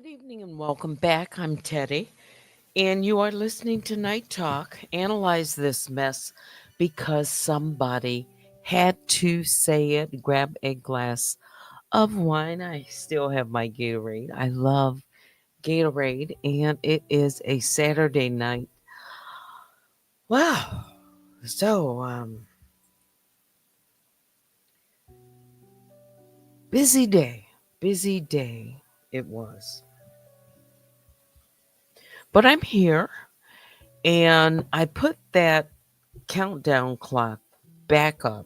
Good evening and welcome back. I'm Teddy, and you are listening to Night Talk. Analyze this mess because somebody had to say it. Grab a glass of wine. I still have my Gatorade. I love Gatorade, and it is a Saturday night. Wow. So, busy day. Busy day it was. But I'm here, and I put that countdown clock back up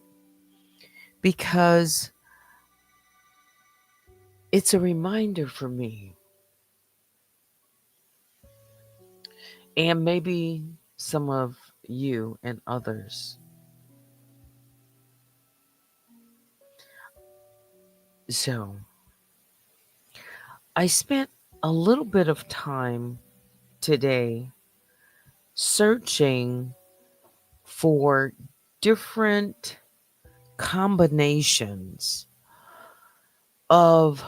because it's a reminder for me and maybe some of you and others. So, I spent a little bit of time today searching for different combinations of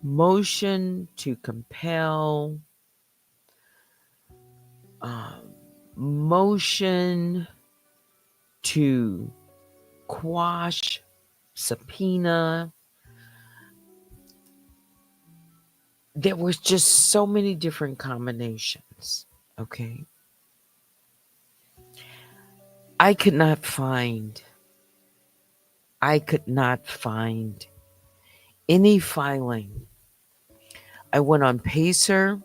motion to compel, um, motion to quash, subpoena. There was just so many different combinations. Okay. I could not find, I could not find any filing. I went on Pacer.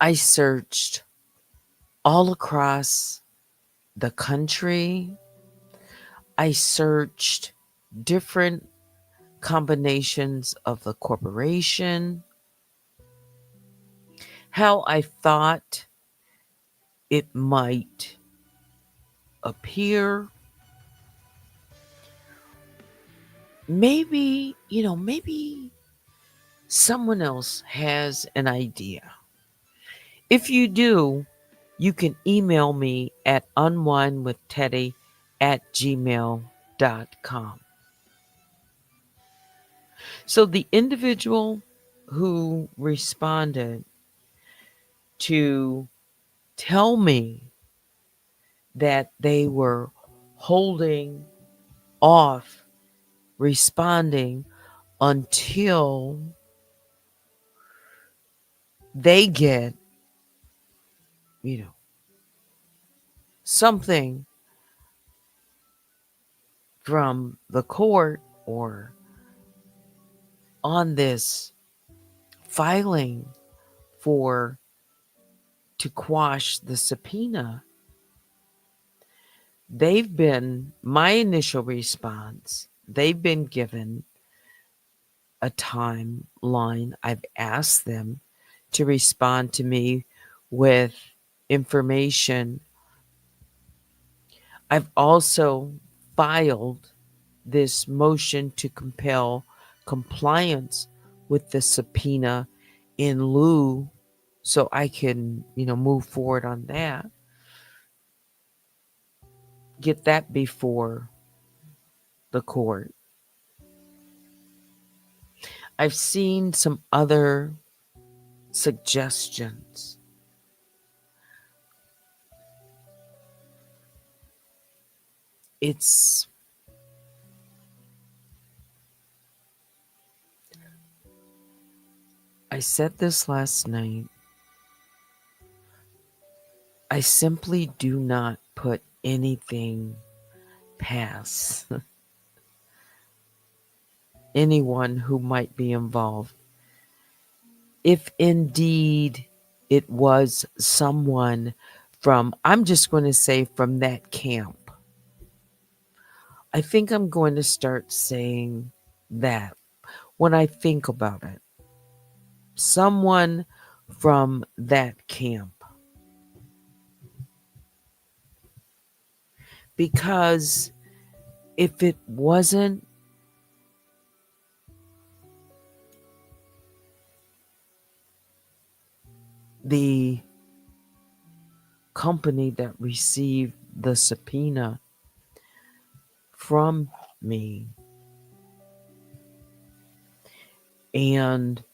I searched all across the country. I searched different combinations of the corporation, how I thought it might appear. Maybe someone else has an idea. If you do, you can email me at unwinewithteddy@gmail.com. So the individual who responded to tell me that they were holding off responding until they get, you know, something from the court or on this filing for to quash the subpoena, they've been my initial response. They've been given a timeline. I've asked them to respond to me with information. I've also filed this motion to compel compliance with the subpoena in lieu so I can, move forward on that, get that before the court. I've seen some other suggestions. It's I said this last night. I simply do not put anything past anyone who might be involved. If indeed it was someone from, I'm just going to say from that camp, I think I'm going to start saying that when I think about it. Someone from that camp. Because if it wasn't the company that received the subpoena from me and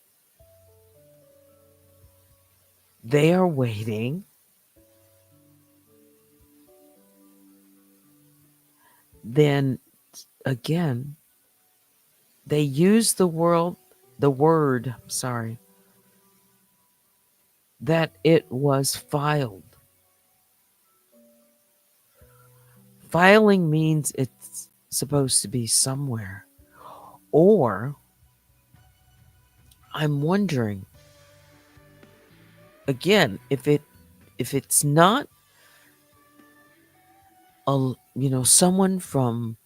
They are waiting. Then again, they use the word, sorry, that it was filed. Filing means it's supposed to be somewhere. Or I'm wondering again if it's not someone from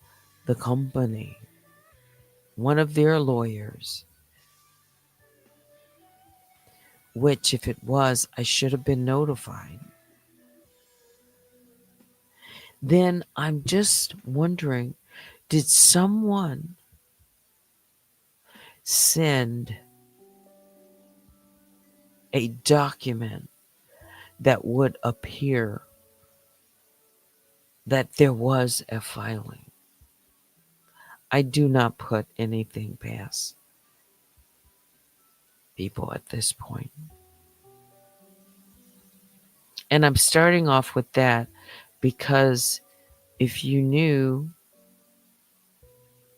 the company, one of their lawyers, which if it was, I should have been notified. Then I'm just wondering, did someone send a document that would appear that there was a filing? I do not put anything past people at this point. And I'm starting off with that because if you knew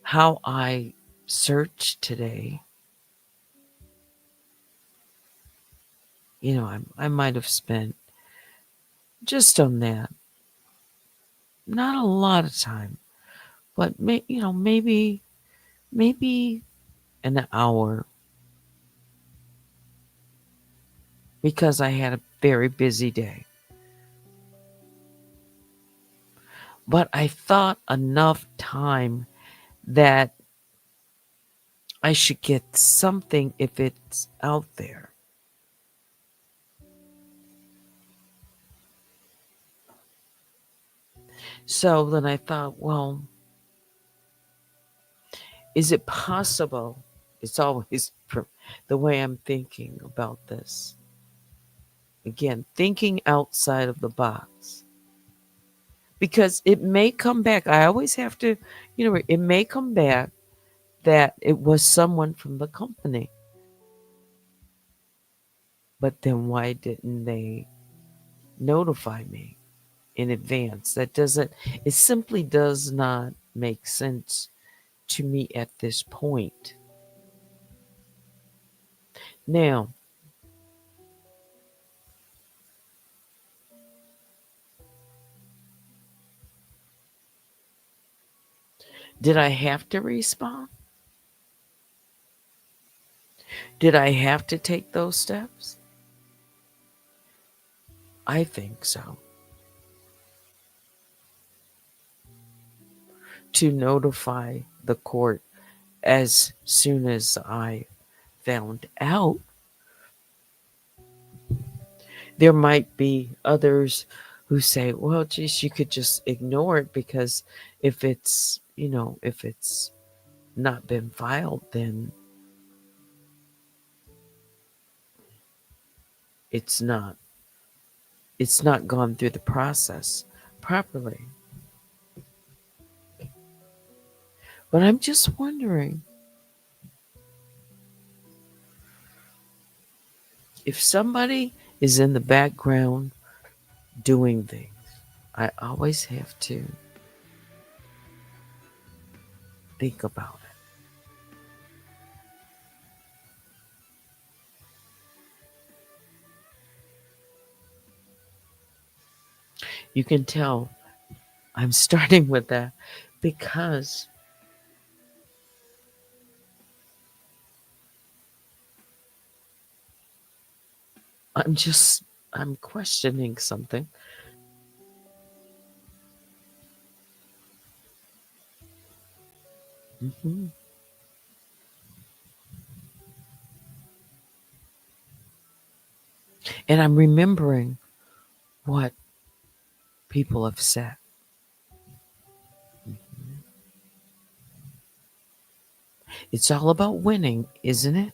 how I searched today, I might have spent just on that, not a lot of time, but maybe an hour because I had a very busy day. But I thought enough time that I should get something if it's out there. So then I thought, well, is it possible? It's always the way I'm thinking about this. Again, thinking outside of the box. Because it may come back. I always have to, it may come back that it was someone from the company. But then why didn't they notify me in advance? It simply does not make sense to me at this point. Now, did I have to respond? Did I have to take those steps? I think so. To notify the court as soon as I found out. There might be others who say, well, geez, you could just ignore it because if it's not been filed, then it's not gone through the process properly. But I'm just wondering if somebody is in the background doing things, I always have to think about it. You can tell I'm starting with that because I'm questioning something. hmm And I'm remembering what people have said. Mhm. It's all about winning, isn't it?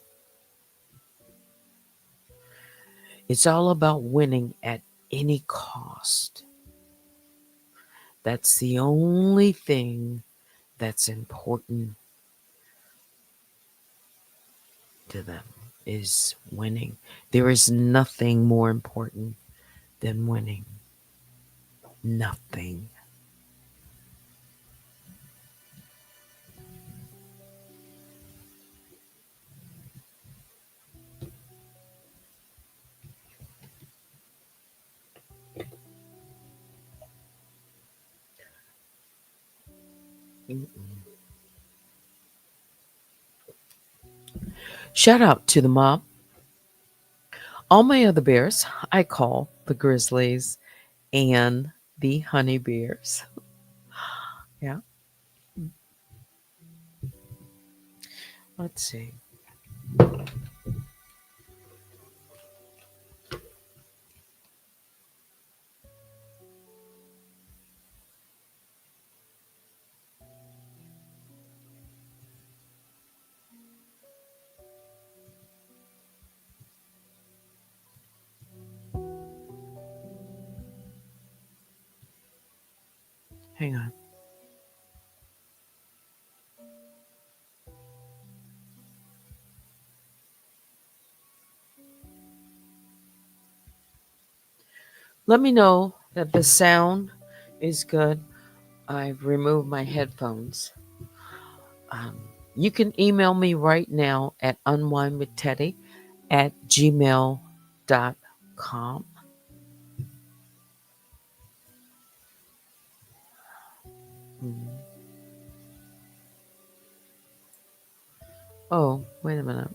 It's all about winning at any cost. That's the only thing that's important to them. is winning. There is nothing more important than winning. Nothing. Mm-mm. Shout out to the mob. All my other bears I call the grizzlies and the honey bears. Yeah. Let's see. Hang on. Let me know that the sound is good. I've removed my headphones. Um, you can email me right now at unwinewithteddy@gmail.com. Mm. Oh, wait a minute.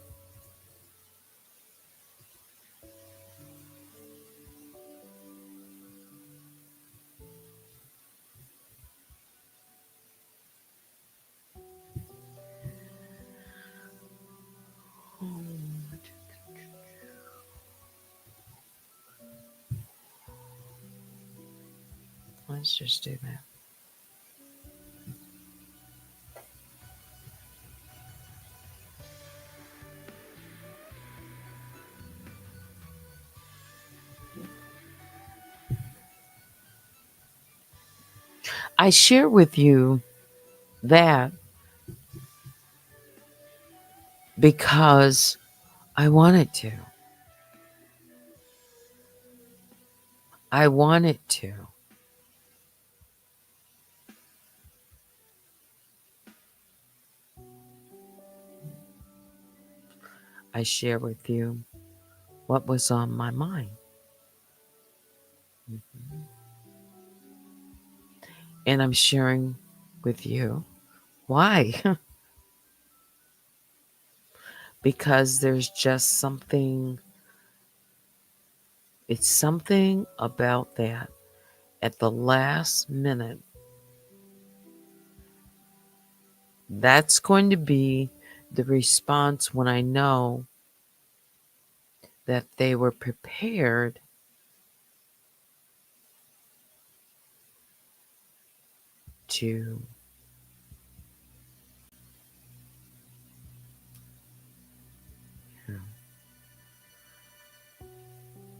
Let's just do that. I share with you that because I wanted to. I wanted to. I share with you what was on my mind. Mhm. And I'm sharing with you why. Because there's just something, it's something about that at the last minute. That's going to be the response when I know that they were prepared to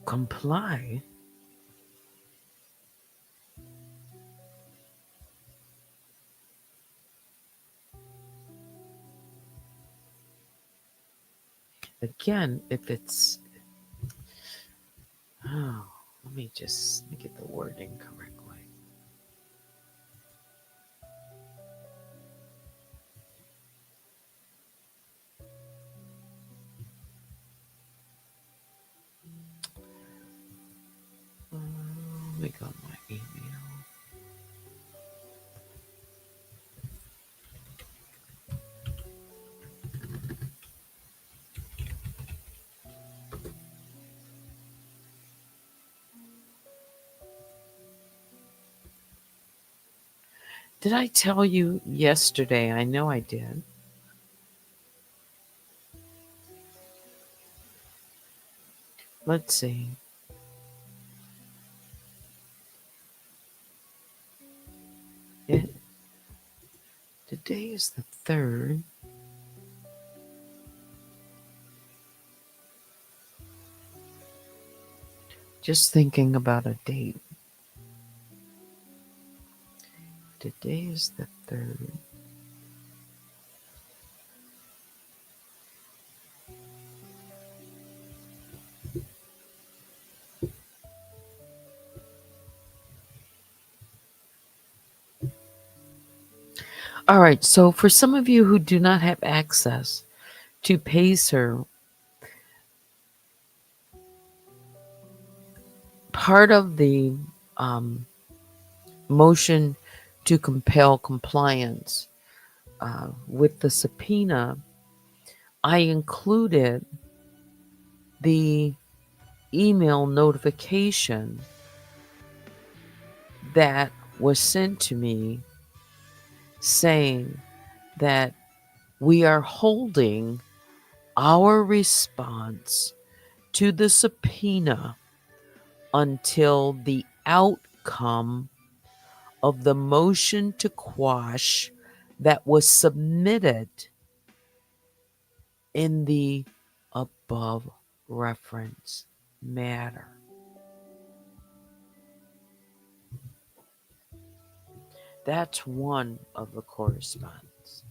comply. Again, if it's, oh, let me get the wording correctly. Let me go to my email. Did I tell you yesterday? I know I did. Let's see. It, today is the 3rd. Just thinking about a date. Today is the 3rd. All right, so for some of you who do not have access to Pacer, part of the um, motion to compel compliance with the subpoena, I included the email notification that was sent to me saying that we are holding our response to the subpoena until the outcome of the motion to quash that was submitted in the above reference matter. That's one of the correspondence.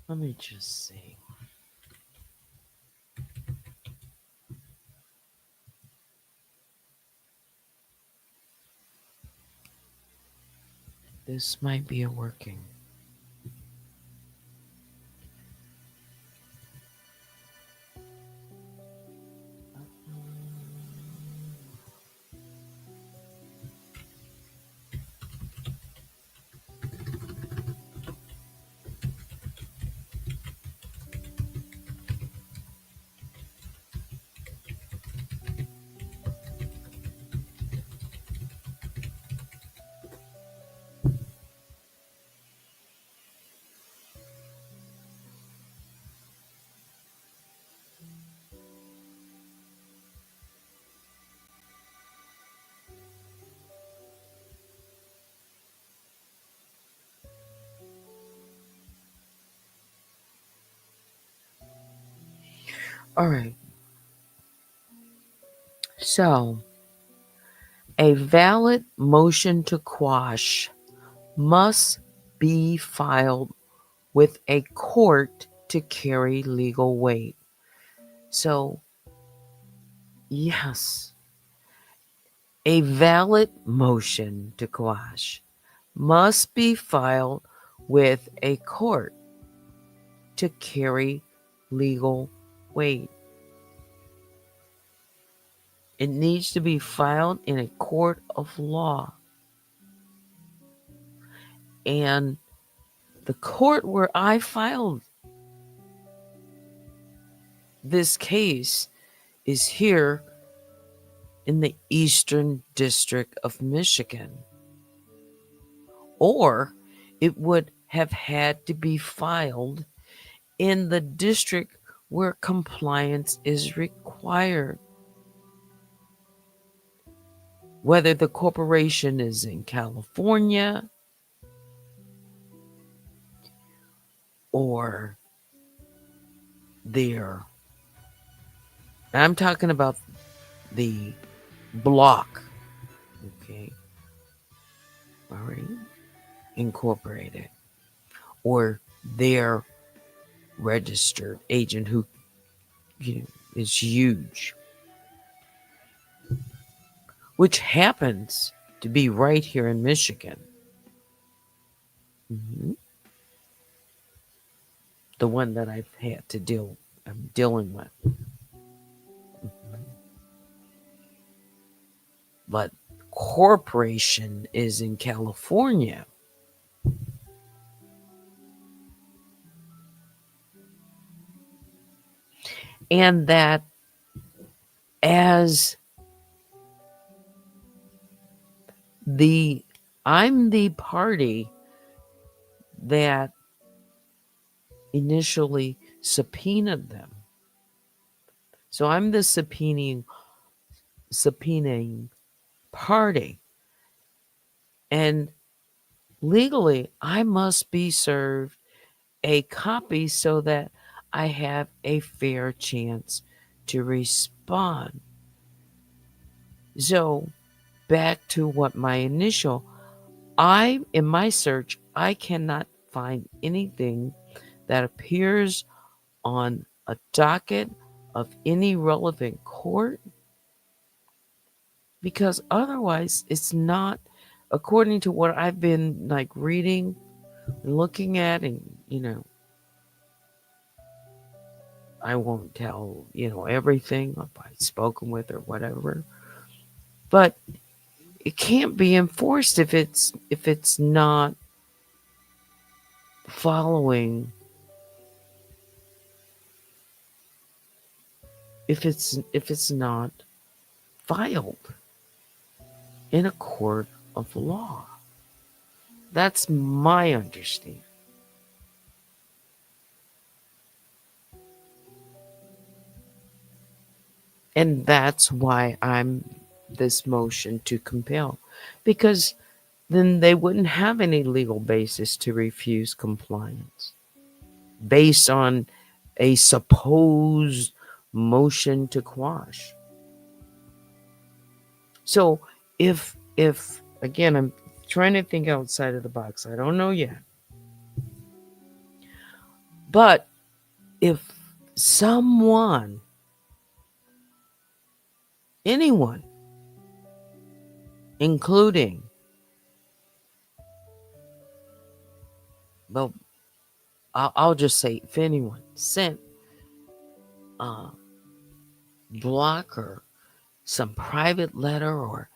Let me just see. This might be a working. All right. So, a valid motion to quash must be filed with a court to carry legal weight. So, yes, a valid motion to quash must be filed with a court to carry legal weight. It needs to be filed in a court of law. And the court where I filed this case is here in the Eastern District of Michigan. Or it would have had to be filed in the district where compliance is required. Whether the corporation is in California or there. I'm talking about the block, okay, all right, incorporated, or their registered agent who, is huge, which happens to be right here in Michigan. Mm-hmm. The one that I'm dealing with. Mm-hmm. But corporation is in California. And that as I'm the party that initially subpoenaed them. So I'm the subpoenaing party. And legally, I must be served a copy so that I have a fair chance to respond. So, back to what my initial, in my search, I cannot find anything that appears on a docket of any relevant court, because otherwise it's not, according to what I've been like reading and looking at, and I won't tell everything if I've spoken with or whatever, but it can't be enforced if it's not following, if it's not filed in a court of law. That's my understanding. And that's why I'm this motion to compel, because then they wouldn't have any legal basis to refuse compliance based on a supposed motion to quash. So if again, I'm trying to think outside of the box. I don't know yet. But if someone, anyone, including, well, I'll just say if anyone sent a blocker some private letter or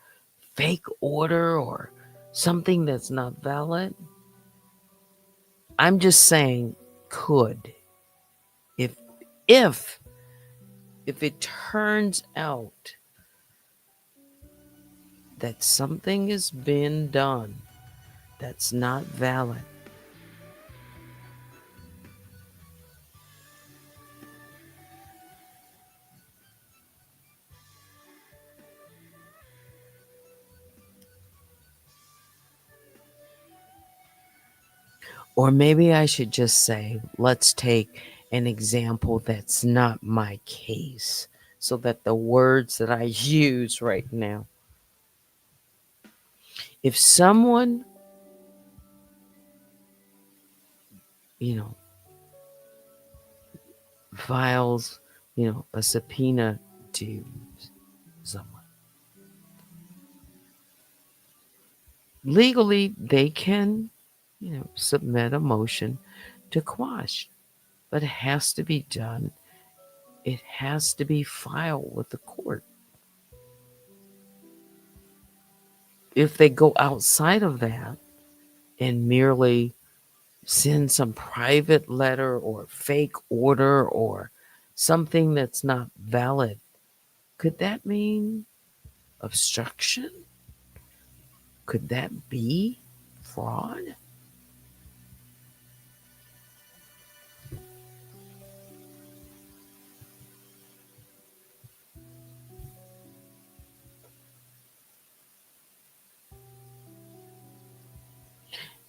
fake order or something that's not valid, I'm just saying could. If if if it turns out that something has been done that's not valid, or maybe I should just say, let's take an example that's not my case, so that the words that I use right now, if someone, you know, files, a subpoena to someone, legally they can, submit a motion to quash, but it has to be done. It has to be filed with the court. If they go outside of that and merely send some private letter or fake order or something that's not valid, could that mean obstruction? Could that be fraud?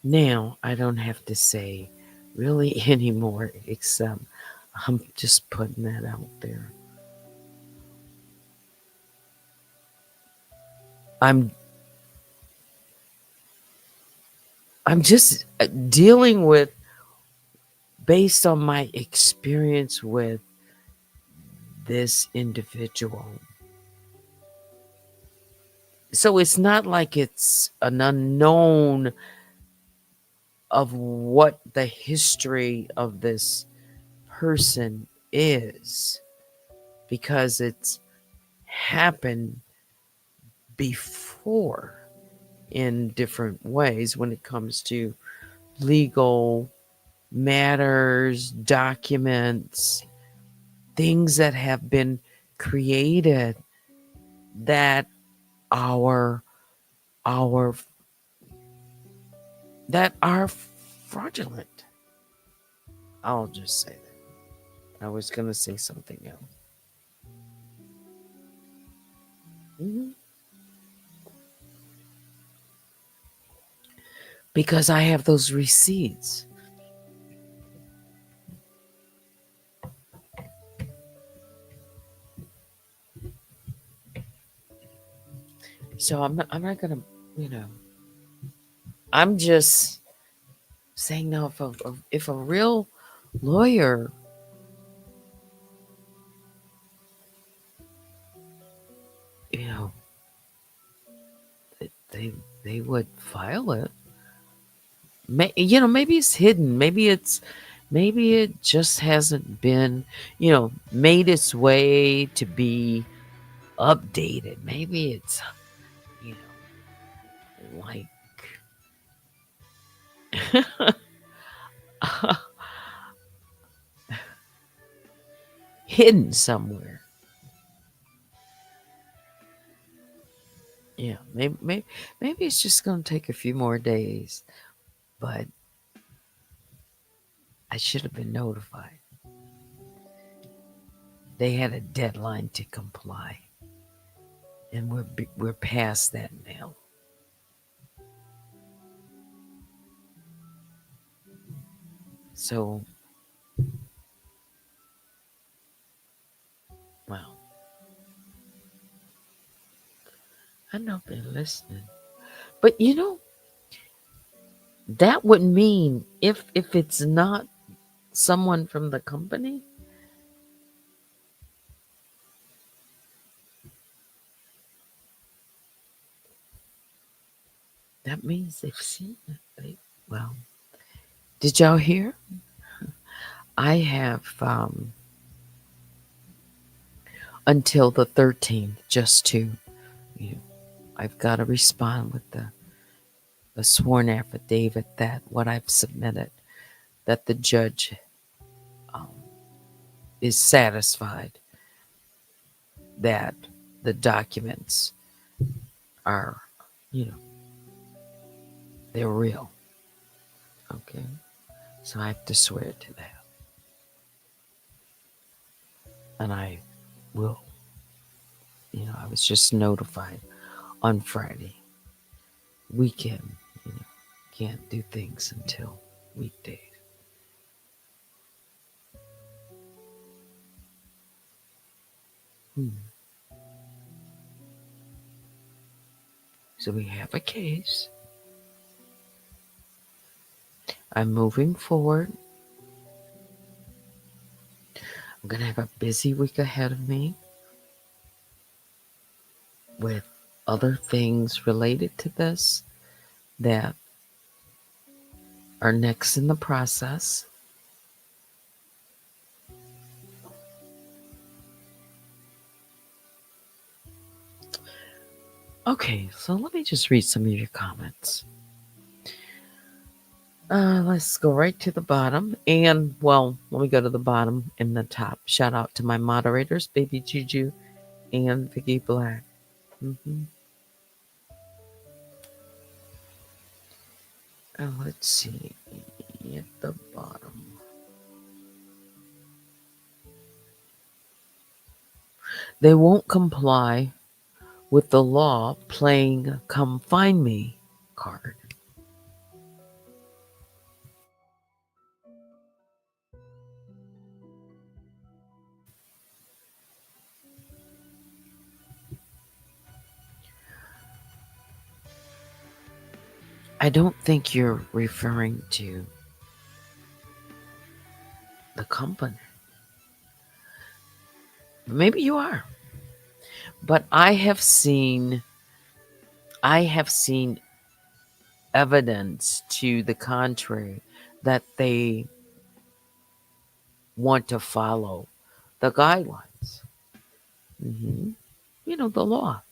Now, I don't have to say really anymore, except I'm just putting that out there. I'm I'm just dealing with, based on my experience with this individual. So it's not like it's an unknown of what the history of this person is, because it's happened before in different ways when it comes to legal matters, documents, things that have been created that are our that are fraudulent. I'll just say that. I was going to say something else. Because I have those receipts. So I'm not gonna, you know, I'm just saying now if a real lawyer, you know, they they would file it. Maybe it's hidden. Maybe it just hasn't been, made its way to be updated. Maybe it's, you like hidden somewhere. Yeah, maybe it's just going to take a few more days, but I should have been notified. They had a deadline to comply, and we're past that now. So, well, I know they're listening, but that would mean if it's not someone from the company, that means they've seen it. Well, did y'all hear? I have until the 13th just to, you know, I've got to respond with the sworn affidavit that what I've submitted, that the judge um, is satisfied that the documents are, you know, they're real. Okay. So I have to swear to that. And I will, I was just notified on Friday. Weekend, you know, can't do things until weekdays. Hmm. So we have a case. I'm moving forward. I'm going to have a busy week ahead of me with other things related to this that are next in the process. Okay, so let me just read some of your comments. Let's go right to the bottom. And, well, let me go to the bottom and the top. Shout out to my moderators, Baby Juju and Vicky Black. Mm-hmm. Let's see. At the bottom. They won't comply with the law playing come find me card. I don't think you're referring to the company. Maybe you are. But I have seen evidence to the contrary that they want to follow the guidelines. hmm the law.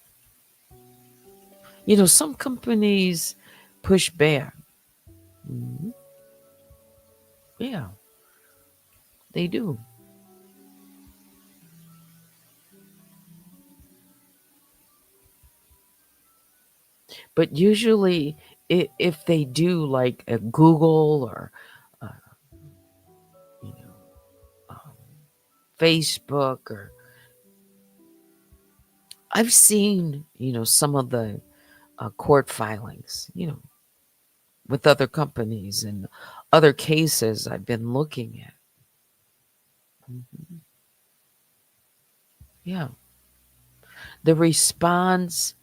Some companies push back. Mhm. Yeah, they do. But usually, if they do, like at Google or uh, you know um, Facebook, or I've seen some of the court filings, with other companies and other cases I've been looking at. Mhm. Yeah, the response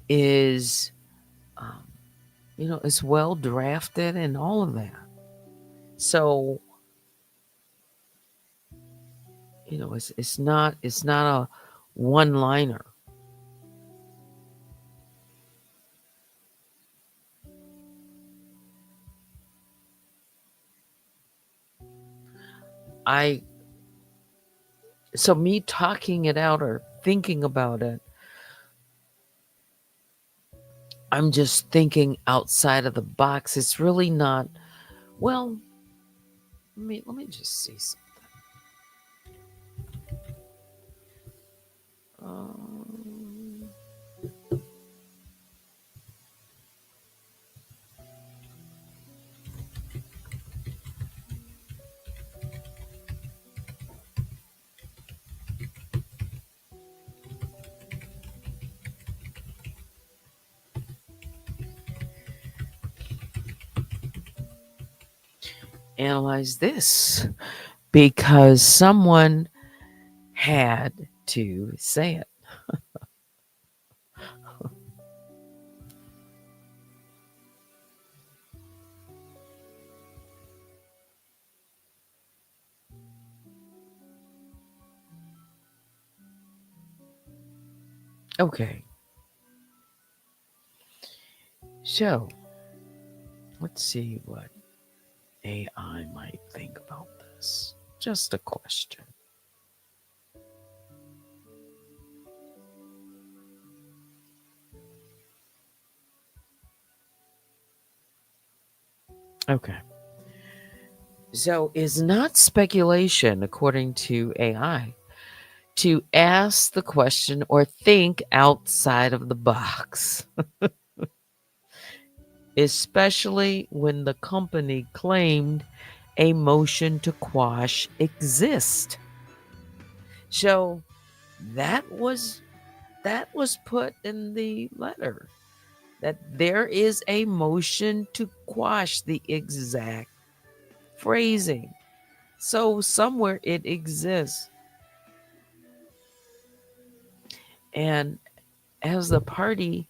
is, um, is well drafted and all of that. So, it's not a one liner. I so me talking it out or thinking about it, I'm just thinking outside of the box. It's really not. Well, let me just see something. Um, analyze this because someone had to say it. Okay, so let's see what AI might think about this. Just a question. Okay. So, is not speculation, according to AI, to ask the question or think outside of the box, especially when the company claimed a motion to quash exists. So that was put in the letter that there is a motion to quash the exact phrasing. So somewhere it exists. And as the party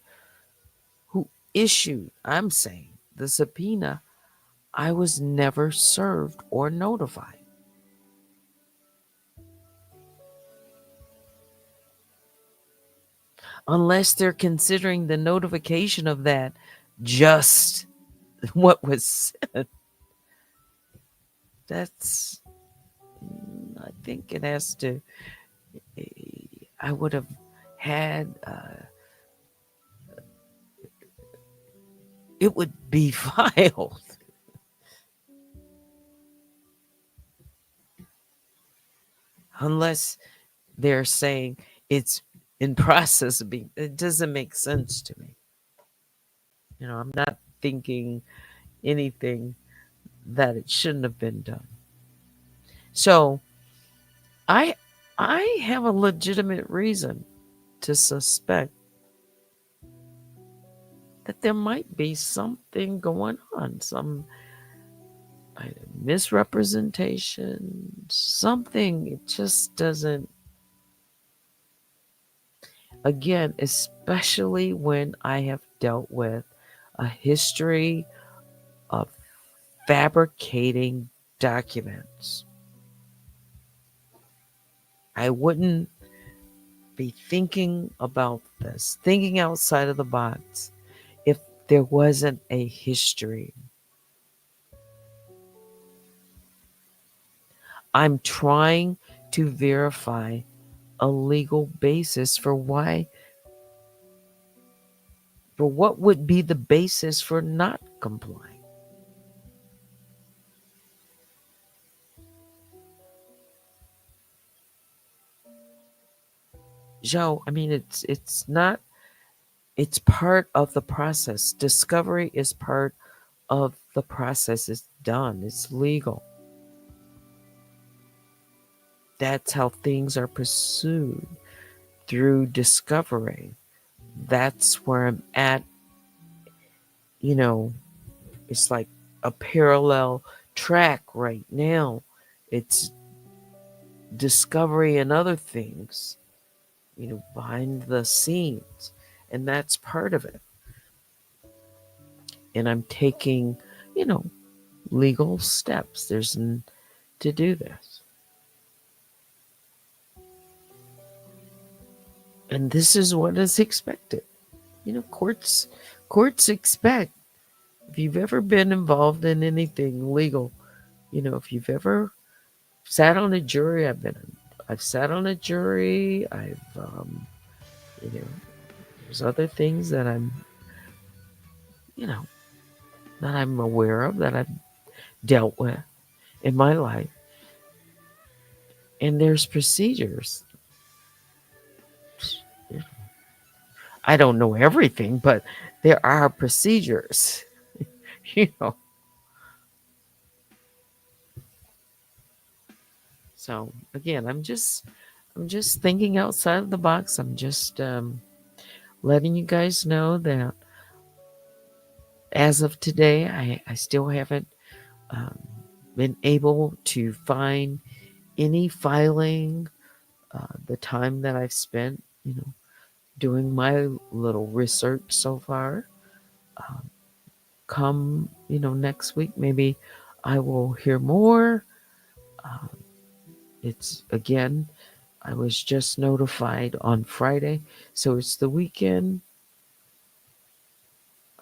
who issued, I'm saying, the subpoena, I was never served or notified. Unless they're considering the notification of that just what was said. That's, I think it has to, I would have had, it would be filed. Unless they're saying it's in process of being, it doesn't make sense to me. I'm not thinking anything that it shouldn't have been done. So I I have a legitimate reason to suspect that there might be something going on, some misrepresentation, something. It just doesn't, again, especially when I have dealt with a history of fabricating documents. I wouldn't be thinking about this, thinking outside of the box, if there wasn't a history. I'm trying to verify a legal basis for what would be the basis for not complying. Joe, I mean, it's not, it's part of the process. Discovery is part of the process. It's done. It's legal. That's how things are pursued, through discovery. That's where I'm at. You know, it's like a parallel track right now. It's discovery and other things, behind the scenes. And that's part of it. And I'm taking, you know, legal steps. To do this. And this is what is expected. You know, courts expect, if you've ever been involved in anything legal, you know, if you've ever sat on a jury, I've sat on a jury. You know, there's other things that you know, that I'm aware of, that I've dealt with in my life. And there's procedures. I don't know everything, but there are procedures. You know. So again, I'm just thinking outside of the box. I'm just letting you guys know that as of today, I still haven't um, been able to find any filing. The time that I've spent, you know, doing my little research so far. Um, Come, you know, next week, maybe I will hear more. Um, it's again, I was just notified on Friday, so it's the weekend.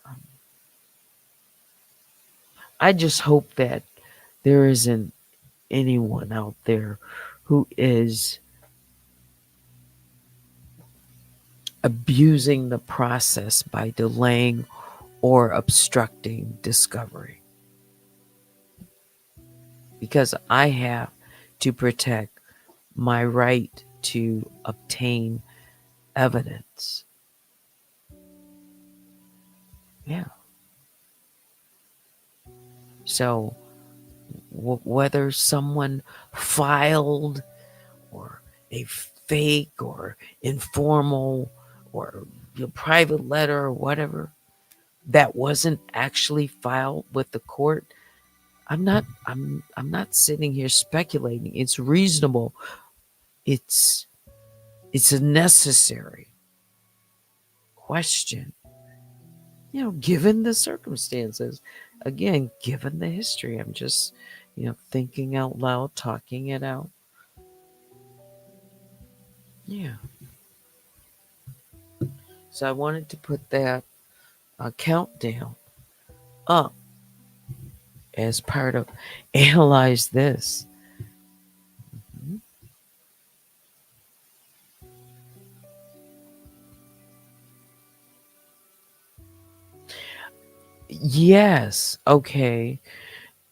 Um, I just hope that there isn't anyone out there who is abusing the process by delaying or obstructing discovery. Because I have to protect my right to obtain evidence. Yeah. So whether someone filed or a fake or informal or private letter or whatever that wasn't actually filed with the court, I'm not sitting here speculating. It's reasonable. It's it's a necessary question. You know, given the circumstances, again, given the history, I'm just, you know, thinking out loud, talking it out. Yeah. So I wanted to put that countdown up as part of Analyze This. Mhm. Yes. Okay.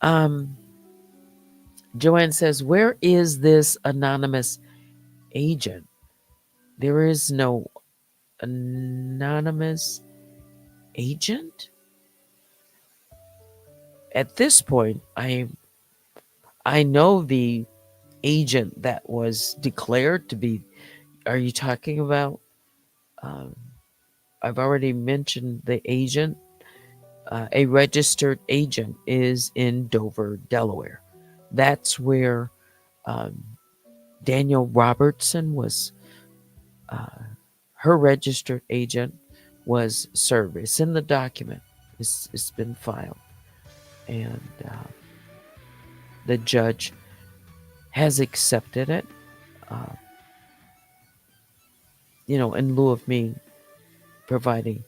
Um, Joanne says, where is this anonymous agent? There is no anonymous agent? At this point, I know the agent that was declared to be. Are you talking about? Um, I've already mentioned the agent. A registered agent is in Dover, Delaware. That's where um, Daniel Robertson was. Her registered agent was served. It's in the document. It's been filed, and the judge has accepted it. Uh, you know, in lieu of me providing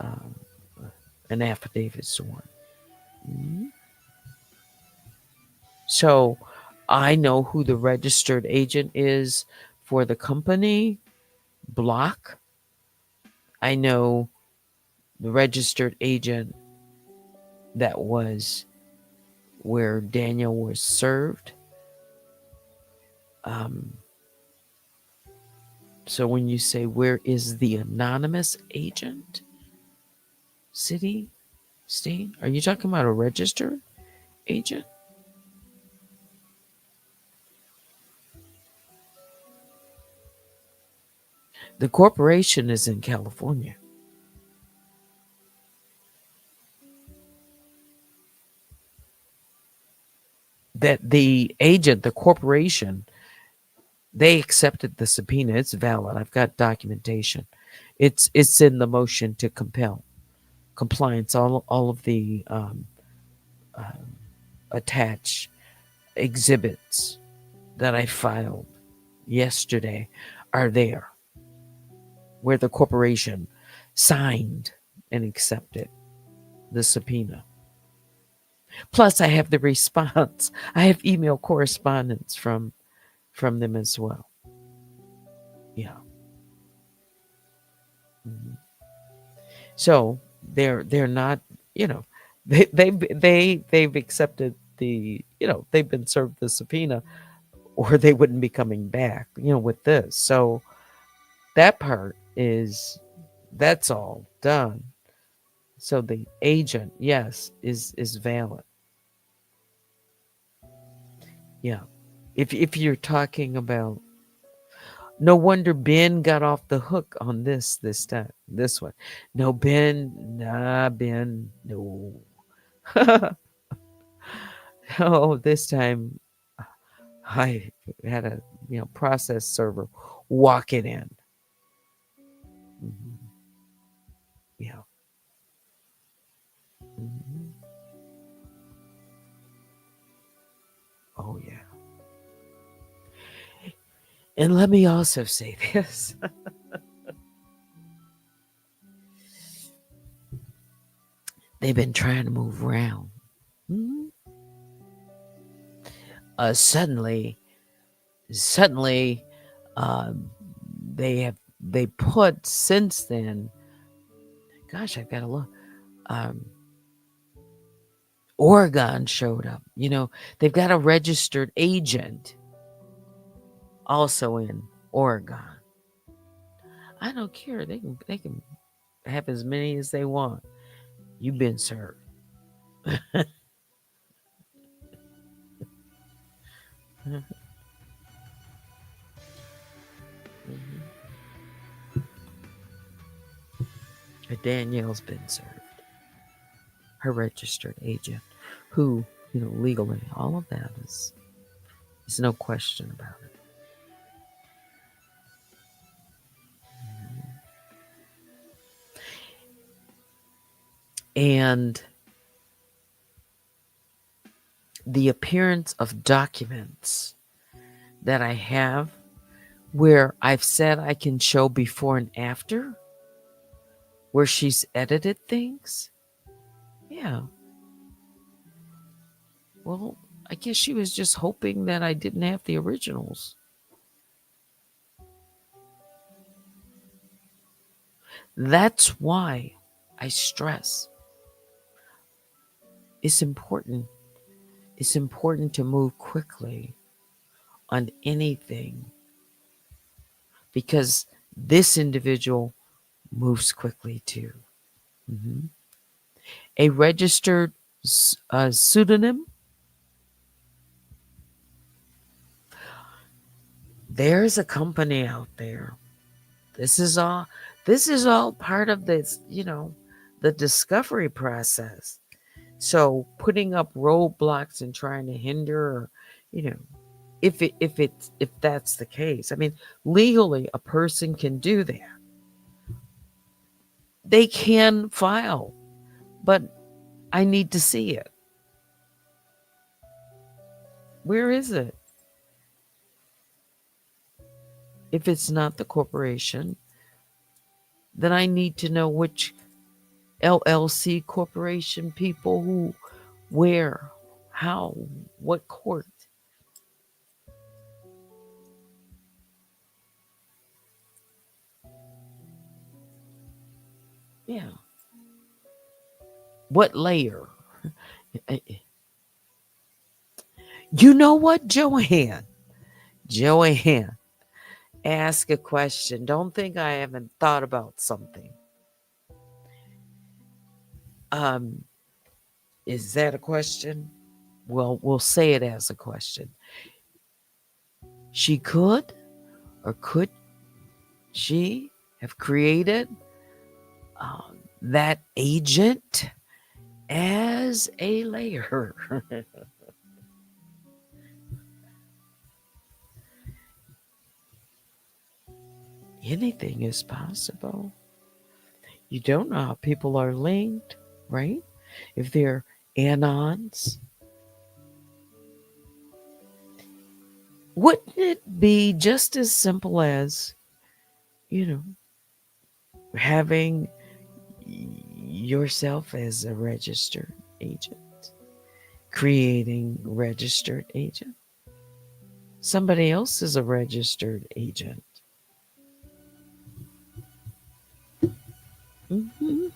um, an affidavit sworn. Mhm. So I know who the registered agent is for the company block. I know the registered agent that was where Daniel was served. Um, so when you say, where is the anonymous agent? City, state? Are you talking about a registered agent? The corporation is in California. That the agent, the corporation, They accepted the subpoena. It's valid. I've got documentation. It's in the motion to compel compliance. All of the attached exhibits that I filed yesterday are there, where the corporation signed and accepted the subpoena. Plus, I have the response. I have email correspondence from them as well. Yeah. Mhm. So they're not, you know, they've accepted the, they've been served the subpoena, or they wouldn't be coming back, with this. So that part that's all done. So the agent, yes, is valid. Yeah. If you're talking about, no wonder Ben got off the hook on this time. This one. No, Ben, no. Oh, this time I had a process server walk it in. Mhm. Yeah. Mhm. Oh yeah. And let me also say this. They've been trying to move around. Mhm. Suddenly, um, they put since then. Gosh, I've got to look. Um, Oregon showed up. They've got a registered agent also in Oregon. I don't care. They can have as many as they want. You've been served. Mhm. Danielle's been served. Her registered agent, who legally, all of that is no question about it. And the appearance of documents that I have, where I've said I can show before and after, where she's edited things. Yeah. Well, I guess she was just hoping that I didn't have the originals. That's why I stress it's important. It's important to move quickly on anything, because this individual moves quickly too. Mhm. A registered pseudonym. There's a company out there. This is all. This is all part of this. The discovery process. So putting up roadblocks and trying to hinder, or, you know, if that's the case, I mean, legally a person can do that. They can file, but I need to see it. Where is it? If it's not the corporation, then I need to know which LLC corporation people, who, where, how, what court. Yeah. What layer? You know what, Joanne? Joanne, ask a question. Don't think I haven't thought about something. Um, is that a question? Well, we'll say it as a question. She could, or could she have created that agent as a layer? anything is possible. You don't know how people are linked, right? If they're anons, wouldn't it be just as simple as, you know, having yourself as a registered agent, creating registered agent? Somebody else is a registered agent. Mhm.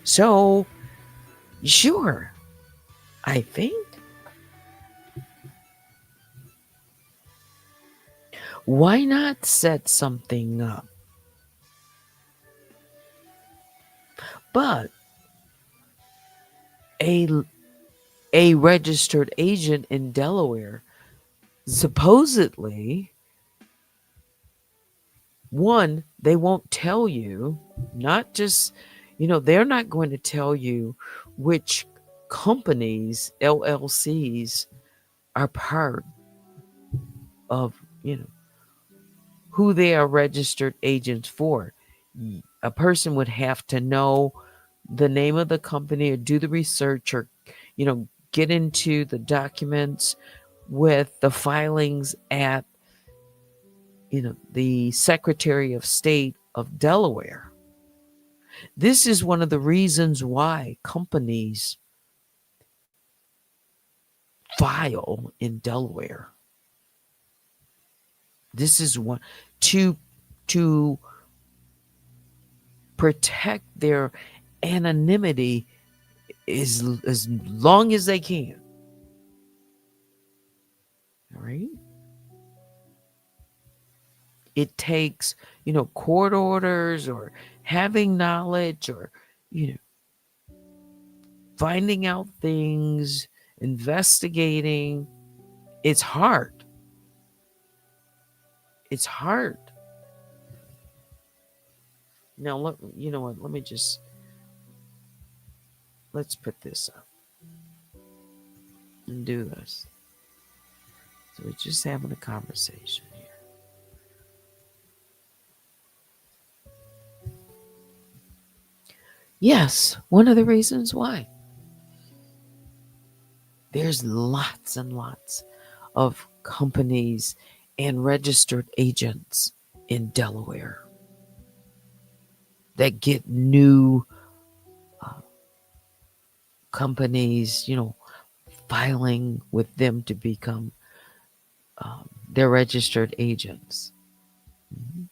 So, sure, I think, why not set something up? But a a registered agent in Delaware, supposedly, one, they won't tell you, not just, they're not going to tell you which companies, LLCs, are part of, who they are registered agents for. A person would have to know the name of the company or do the research or, get into the documents with the filings at, the Secretary of State of Delaware. This is one of the reasons why companies file in Delaware. This is one to to protect their anonymity as long as they can. All right. It takes, court orders or having knowledge or, you know, finding out things, investigating. It's hard. It's hard. Now, you know what? Let's put this up and do this. So we're just having a conversation here. Yes, one of the reasons why. There's lots and lots of companies and registered agents in Delaware that get new companies, filing with them to become their registered agents. Mhm.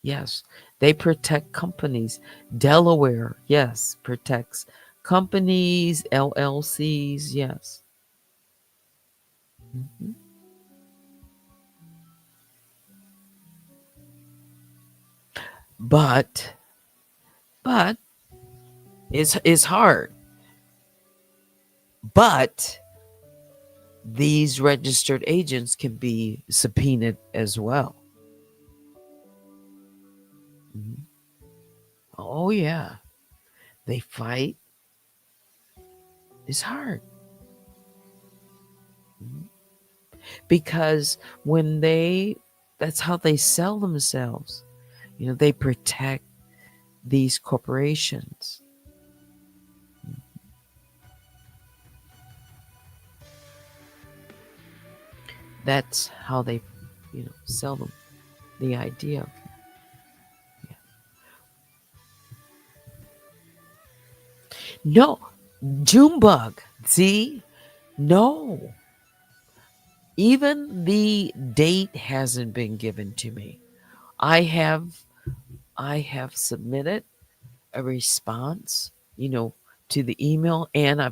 Yes, they protect companies. Delaware, yes, protects companies, LLCs, yes. Mhm. But, but it's hard. But these registered agents can be subpoenaed as well. Mhm. Oh yeah, they fight. It's hard. Mhm. Because that's how they sell themselves. They protect these corporations. That's how they, sell them the idea of, yeah. No, Junebug. See, no, even the date hasn't been given to me. I have, I have submitted a response, to the email, and uh,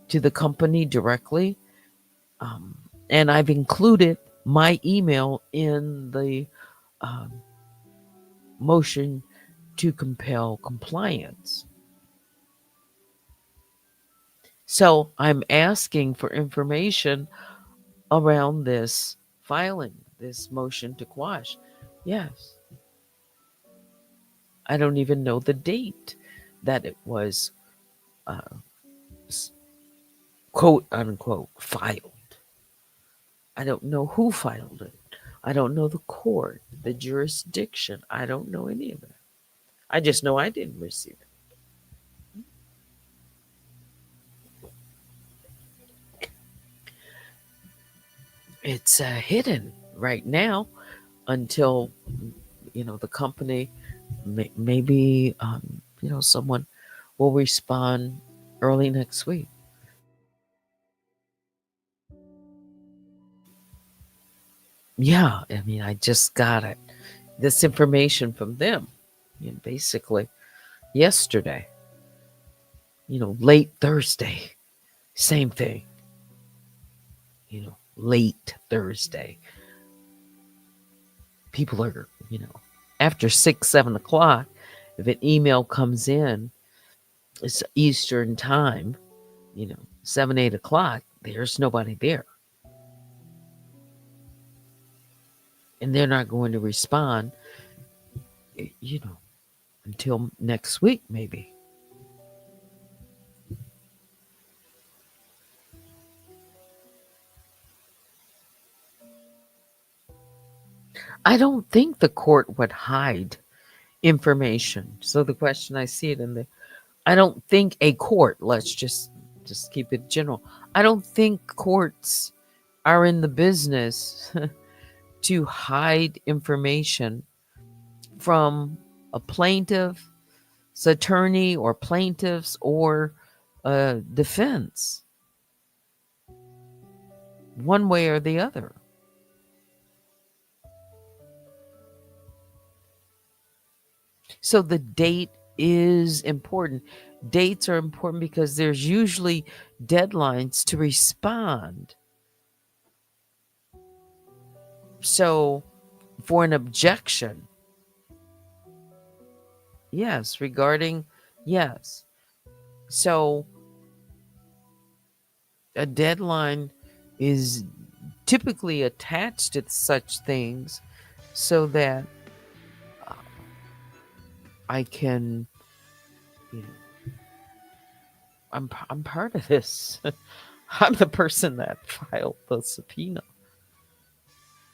to the company directly, and I've included my email in the um, motion to compel compliance. So I'm asking for information around this filing, this motion to quash. Yes, I don't even know the date that it was, uh, quote unquote, filed. I don't know who filed it. I don't know the court, the jurisdiction. I don't know any of it. I just know I didn't receive it. It's hidden right now until the company maybe someone will respond early next week. Yeah, I mean, I just got it. This information from them, basically yesterday. Late Thursday, same thing. Late Thursday. People are, after 6, 7 o'clock, if an email comes in, it's Eastern time, 7, 8 o'clock, there's nobody there. And they're not going to respond, until next week, maybe. I don't think the court would hide information. So the question, I see it in the, I don't think a court, let's just keep it general. I don't think courts are in the business to hide information from a plaintiff's attorney or plaintiffs or defense, one way or the other. So the date is important. Dates are important because there's usually deadlines to respond. So for an objection, yes, regarding, yes. So a deadline is typically attached to such things so that I can, you know, I'm part of this. I'm the person that filed the subpoena.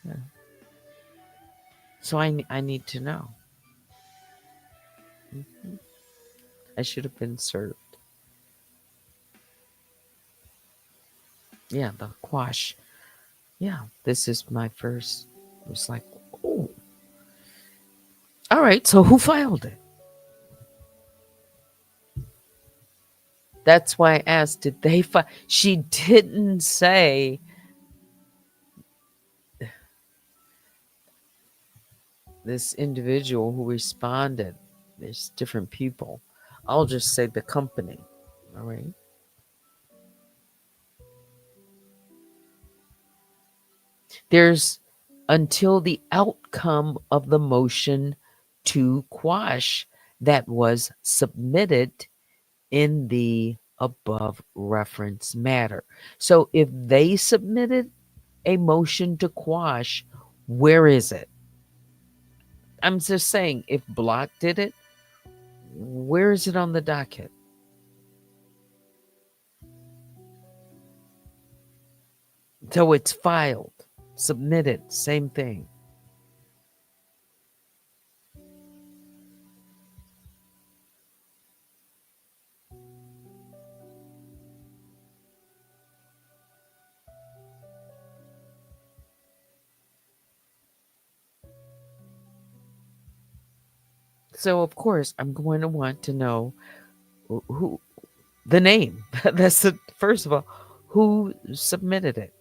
Yeah. So I need to know. Mhm. I should have been served. Yeah, the quash. Yeah, this is my first. It was like, oh, all right. So who filed it? That's why I asked, did they file? She didn't say. This individual who responded. There's different people. I'll just say the company. All right. There's until the outcome of the motion to quash that was submitted in the above reference matter. So if they submitted a motion to quash, where is it? I'm just saying, if Block did it, where is it on the docket? So it's filed, submitted, same thing. So of course I'm going to want to know who the name. That's the first of all, who submitted it,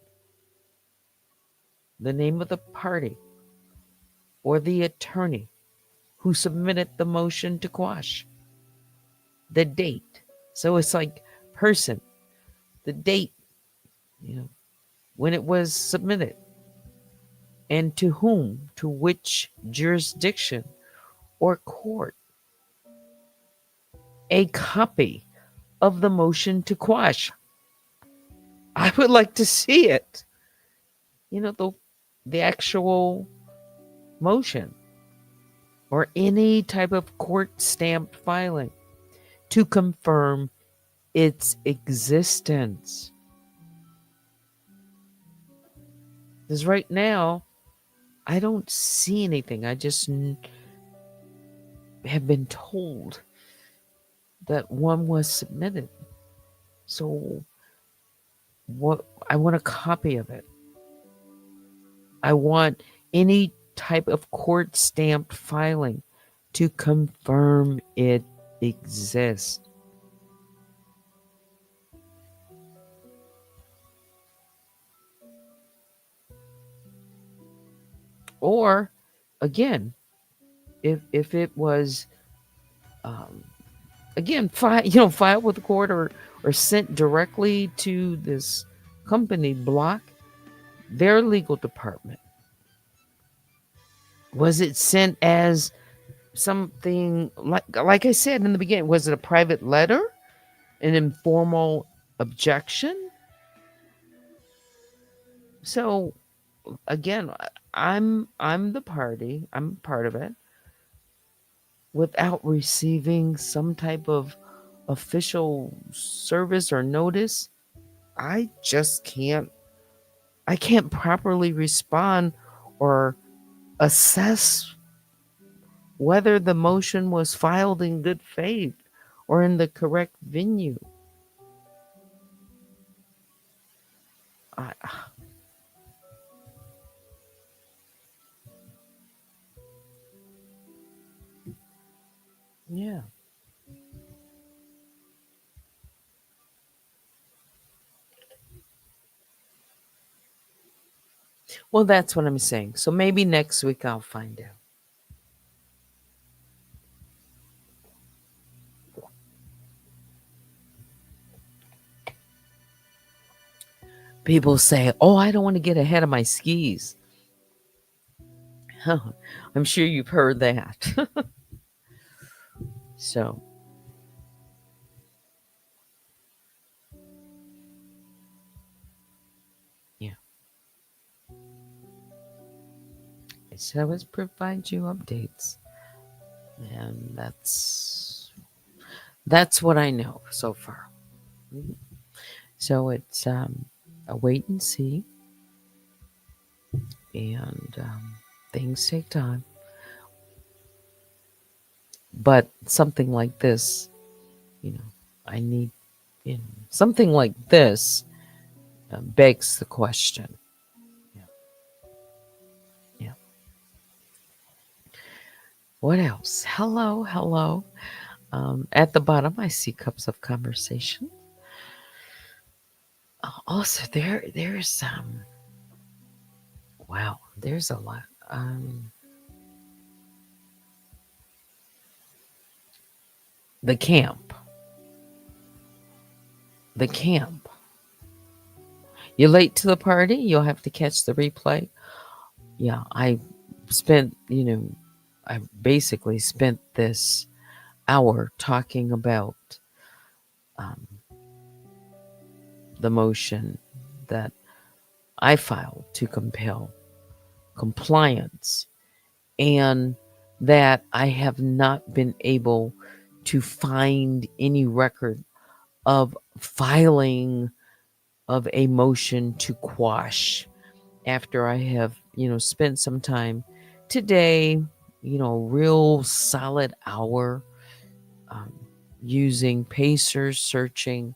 the name of the party or the attorney who submitted the motion to quash, the date. So it's like person, the date, when it was submitted, and to whom, to which jurisdiction or court. A copy of the motion to quash. I would like to see it. The actual motion or any type of court stamped filing to confirm its existence. Because right now, I don't see anything. I just have been told that one was submitted. So what? I want a copy of it. I want any type of court stamped filing to confirm it exists. Or again, if it was um, again filed with the court or sent directly to this company block, their legal department, was it sent as something like I said in the beginning, was it a private letter, an informal objection? So again, I'm the party, I'm part of it, without receiving some type of official service or notice. I can't properly respond or assess whether the motion was filed in good faith or in the correct venue. I, yeah. Well, that's what I'm saying. So maybe next week I'll find out. People say, "Oh, I don't want to get ahead of my skis." I'm sure you've heard that. So, yeah. I said I always provide you updates. And that's what I know so far. Mhm. So it's a wait and see, and things take time. But something like this, you know, I need, something like this begs the question. Yeah, yeah. What else? Hello, hello. At the bottom, I see cups of conversation. Also, there's wow, there's a lot. The camp, the camp. You're late to the party. You'll have to catch the replay. Yeah, spent, I basically spent this hour talking about um, the motion that I filed to compel compliance, and that I have not been able to find any record of filing of a motion to quash after I have, spent some time today, real solid hour um, using pacers, searching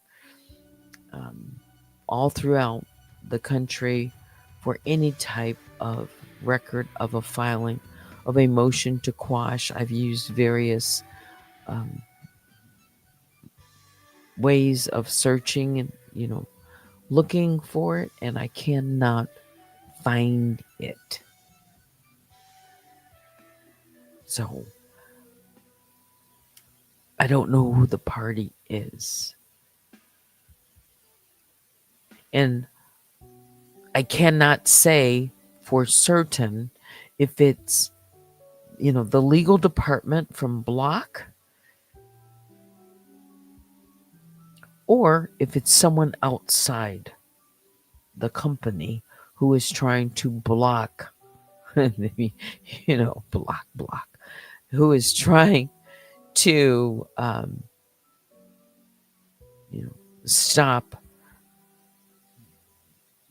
um, all throughout the country for any type of record of a filing of a motion to quash. I've used various um, ways of searching and, looking for it, and I cannot find it. So I don't know who the party is. And I cannot say for certain if it's, the legal department from Block, or if it's someone outside the company who is trying to block, block, who is trying to, stop,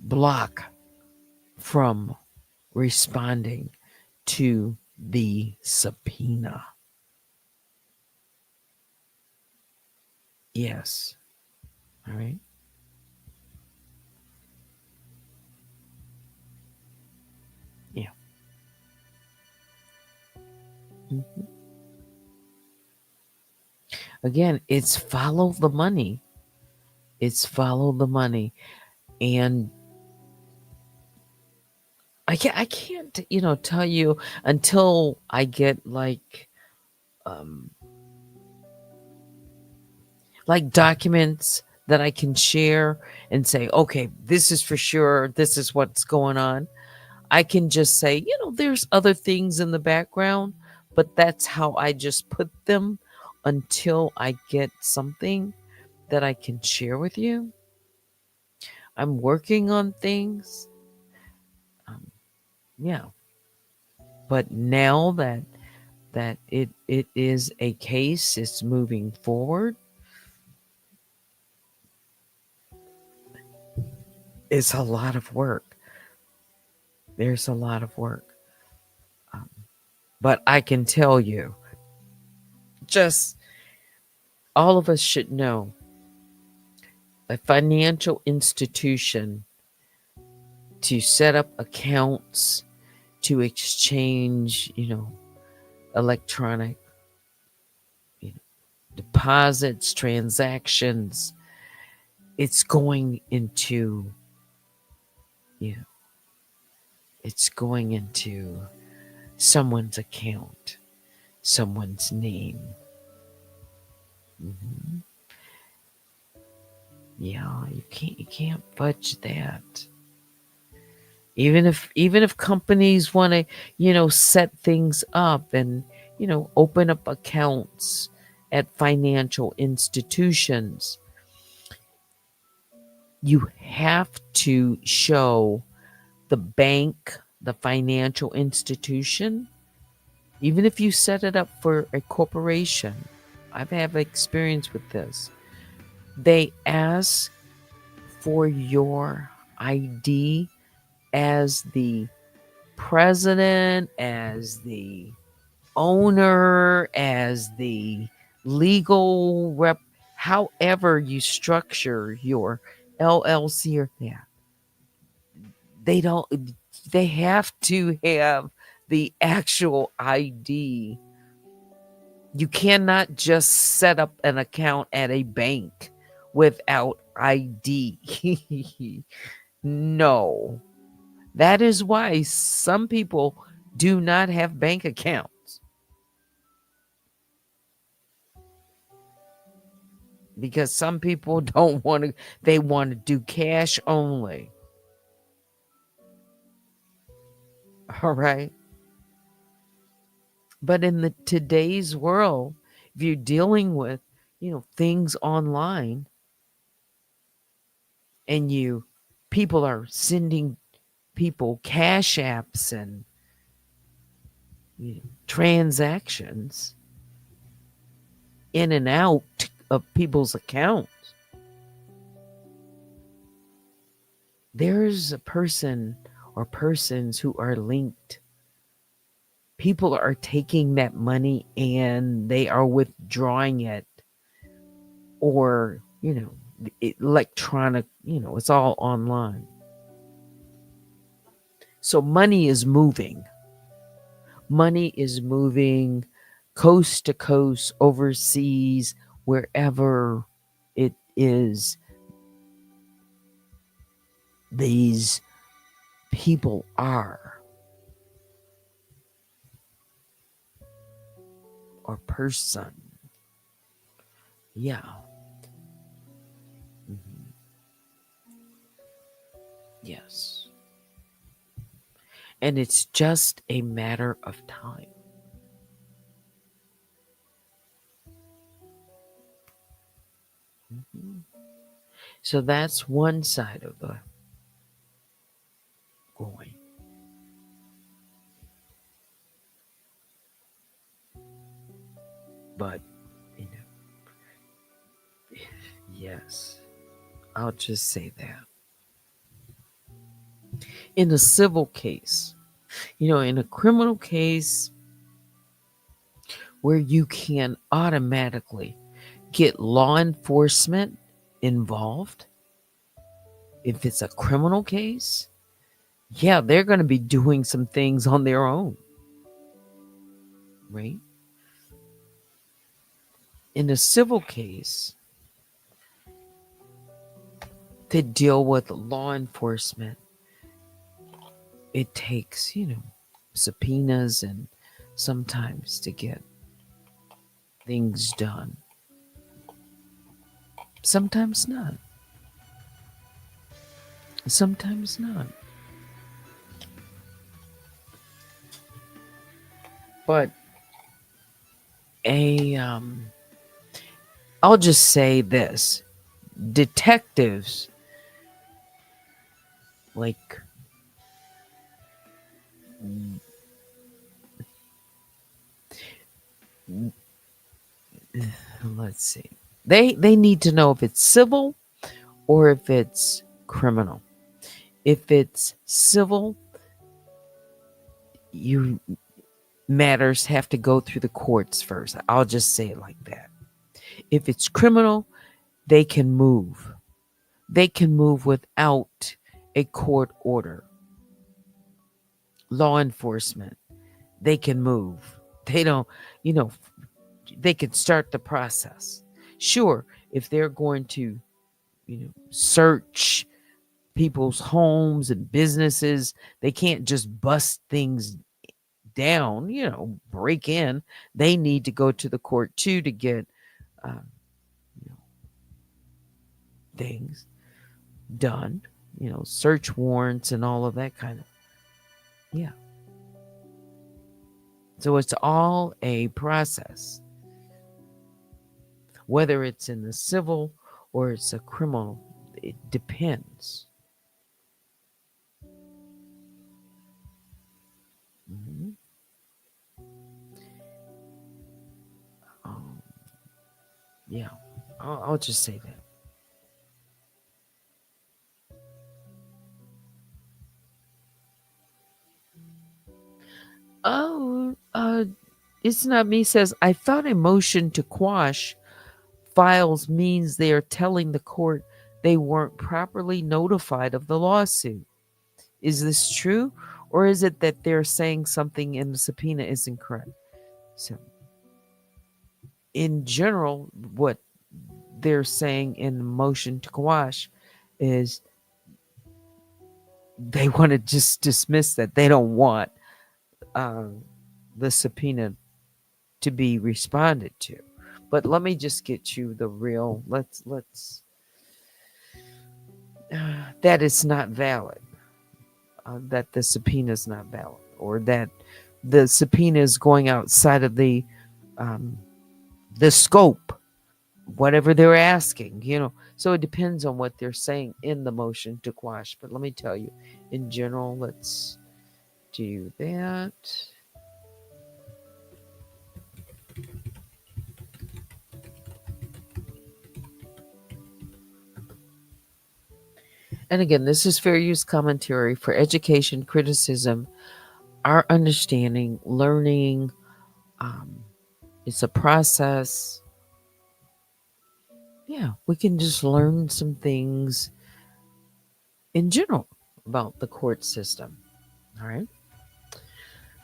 block from responding to the subpoena. Yes. All right. Yeah. Mhm. Again, it's follow the money. It's follow the money. And I can't, tell you until I get um like documents that I can share and say, okay, this is for sure, this is what's going on. I can just say, there's other things in the background, but that's how I just put them until I get something that I can share with you. I'm working on things. Um, yeah. But now that it is a case, it's moving forward. It's a lot of work. There's a lot of work. Um, but I can tell you, just all of us should know a financial institution to set up accounts to exchange, electronic you know, deposits, transactions. It's going into, you know, it's going into someone's account, someone's name. Mhm. Yeah, you can't fudge that. Even if companies want to, set things up and, open up accounts at financial institutions, you have to show the bank, the financial institution, even if you set it up for a corporation. I've had experience with this. They ask for your ID as the president, as the owner, as the legal rep, however you structure your LLC or that. They don't, they have to have the actual ID. You cannot just set up an account at a bank without ID. No. That is why some people do not have bank accounts because some people don't want to, they want to do cash only. All right. But in the today's world, if you're dealing with, things online and people are sending people cash apps and transactions in and out of people's accounts, there's a person or persons who are linked. People are taking that money and they are withdrawing it, or, electronic, it's all online. So money is moving. Money is moving coast to coast, overseas, wherever it is. These people are, or person. Yeah. Mhm. Yes. And it's just a matter of time. Mhm. So that's one side of the coin. But, you know, yes, I'll just say that. In a civil case, in a criminal case where you can automatically get law enforcement involved, if it's a criminal case, yeah, they're going to be doing some things on their own, right? In a civil case, to deal with law enforcement, it takes, subpoenas and sometimes to get things done. Sometimes not. Sometimes not. But a I'll just say this. Detectives, like, let's see. They need to know if it's civil or if it's criminal. If it's civil, you matters have to go through the courts first. I'll just say it like that. If it's criminal, they can move. They can move without a court order. Law enforcement, they can move. They don't, you know, they can start the process. Sure, if they're going to, search people's homes and businesses, they can't just bust things down, break in. They need to go to the court too to get uh, things done, search warrants and all of that kind of, yeah. So it's all a process, whether it's in the civil or it's a criminal, it depends. Mhm. Um, yeah, I'll just say that. Oh, it's not me. Says I thought a motion to quash files means they are telling the court they weren't properly notified of the lawsuit. Is this true, or is it that they're saying something in the subpoena isn't correct? So, in general, what they're saying in the motion to quash is they want to just dismiss that. They don't want um, the subpoena to be responded to. But let me just get you the real. Let's that it's not valid. That the subpoena is not valid, or that the subpoena is going outside of um, the scope, whatever they're asking. So it depends on what they're saying in the motion to quash. But let me tell you, in general, let's do that. And again, this is fair use commentary for education, criticism, our understanding, learning. Um, it's a process. Yeah, we can just learn some things in general about the court system. All right.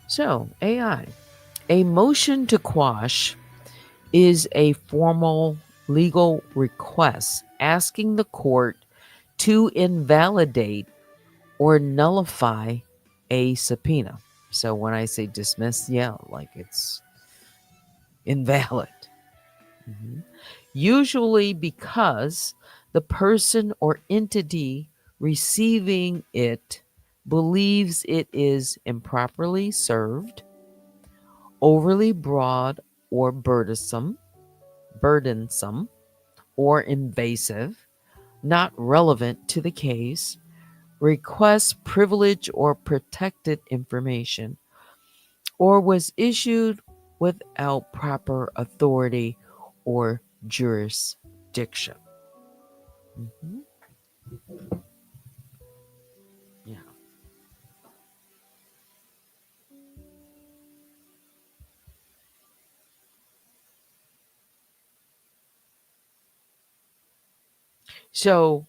So, AI. A motion to quash is a formal legal request asking the court to invalidate or nullify a subpoena. So when I say dismiss, yeah, like it's invalid. Mhm. Usually because the person or entity receiving it believes it is improperly served, overly broad or burdensome or invasive, not relevant to the case, requests privileged or protected information, or was issued without proper authority or jurisdiction. Mhm. Yeah. So,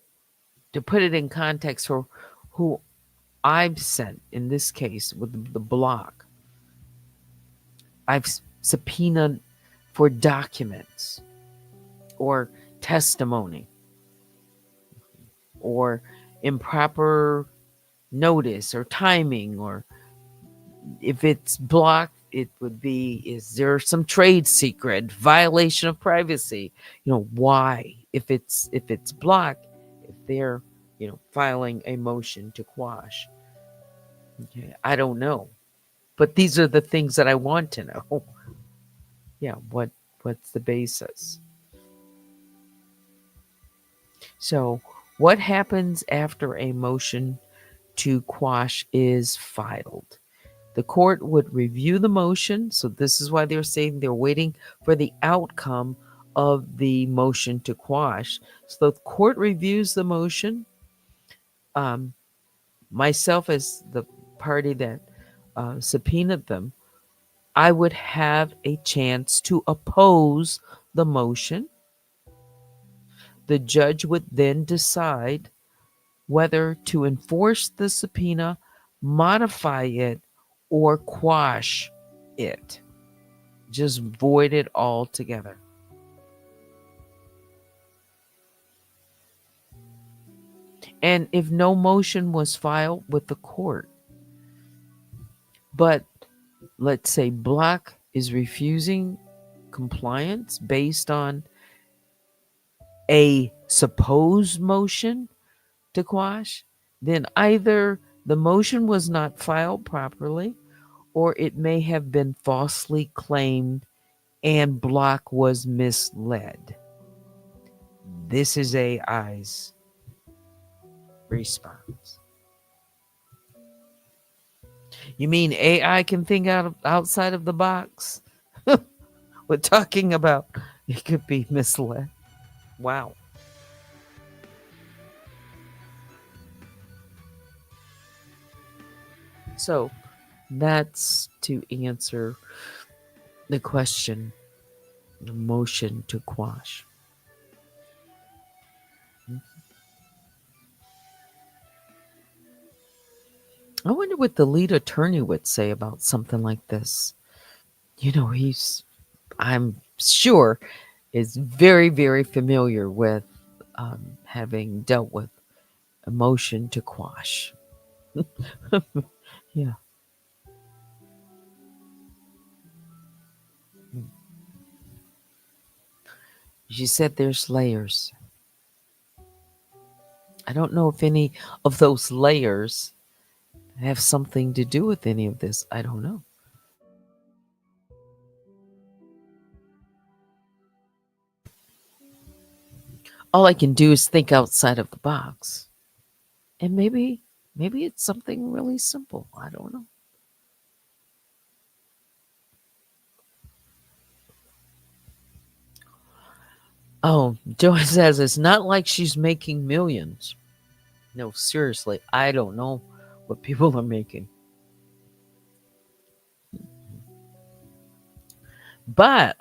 to put it in context for who I've sent, in this case with the block, I've subpoenaed for documents or testimony or improper notice or timing, or if it's blocked, it would be, is there some trade secret, violation of privacy? Why? If it's blocked, if they're, filing a motion to quash. Okay, I don't know. But these are the things that I want to know. Yeah, what's the basis? So, what happens after a motion to quash is filed? The court would review the motion. So, this is why they're saying they're waiting for the outcome of the motion to quash. So, the court reviews the motion. Um, Myself, as the party that subpoenaed them, I would have a chance to oppose the motion. The judge would then decide whether to enforce the subpoena, modify it, or quash it. Just void it altogether. And if no motion was filed with the court, but let's say Block is refusing compliance based on a supposed motion to quash, then either the motion was not filed properly or it may have been falsely claimed and Block was misled. This is AI's response. You mean AI can think outside of the box? We're talking about it could be misled. Wow. So that's to answer the question, the motion to quash. I wonder what the lead attorney would say about something like this. I'm sure, is very, very familiar with having dealt with a motion to quash. Yeah. She said there's layers. I don't know if any of those layers have something to do with any of this. I don't know. All I can do is think outside of the box. And maybe it's something really simple. I don't know. Oh, Joanne says it's not like she's making millions. No, seriously, I don't know what people are making. But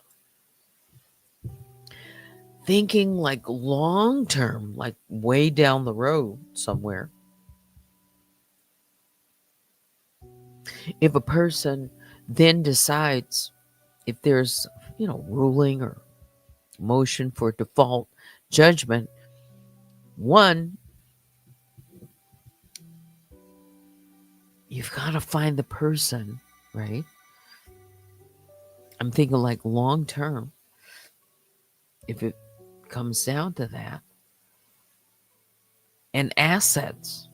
thinking like long term, like way down the road somewhere, if a person then decides, if there's, ruling or motion for default judgment, one, you've got to find the person, right? I'm thinking like long term, if it comes down to that, and assets,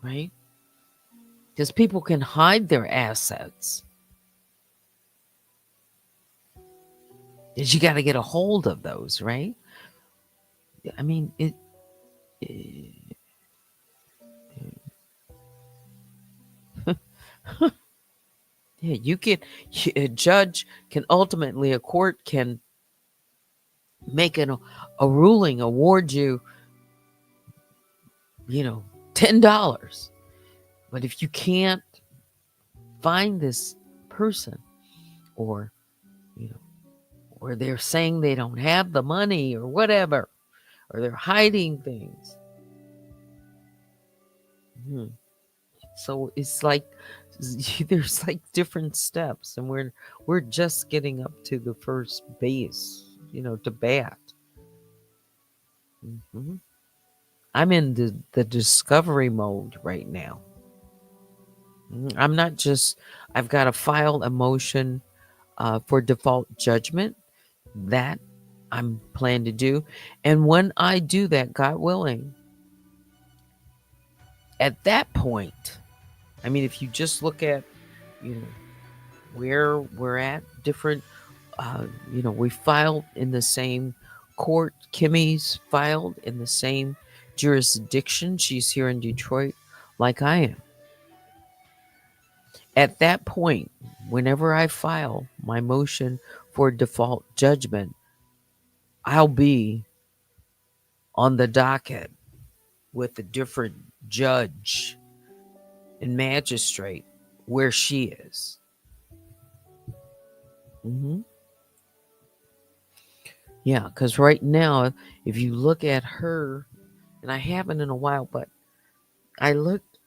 right? Because people can hide their assets. Because you got to get a hold of those, right? I mean, yeah, a judge can ultimately, a court can make a ruling, award you, $10. But if you can't find this person, or, or they're saying they don't have the money or whatever, or they're hiding things. Mhm. So it's like there's like different steps, and we're just getting up to the first base, to bat. Hmm. I'm in the discovery mode right now. I'm not just, I've got to file a motion for default judgment that I'm planning to do. And when I do that, God willing, at that point, I mean, if you just look at, you know, where we're at, different, we filed in the same court. Kimmy's filed in the same jurisdiction. She's here in Detroit, like I am. At that point, whenever I file my motion for default judgment, I'll be on the docket with a different judge and magistrate where she is. Hmm. Yeah, because right now, if you look at her, and I haven't in a while, but I looked,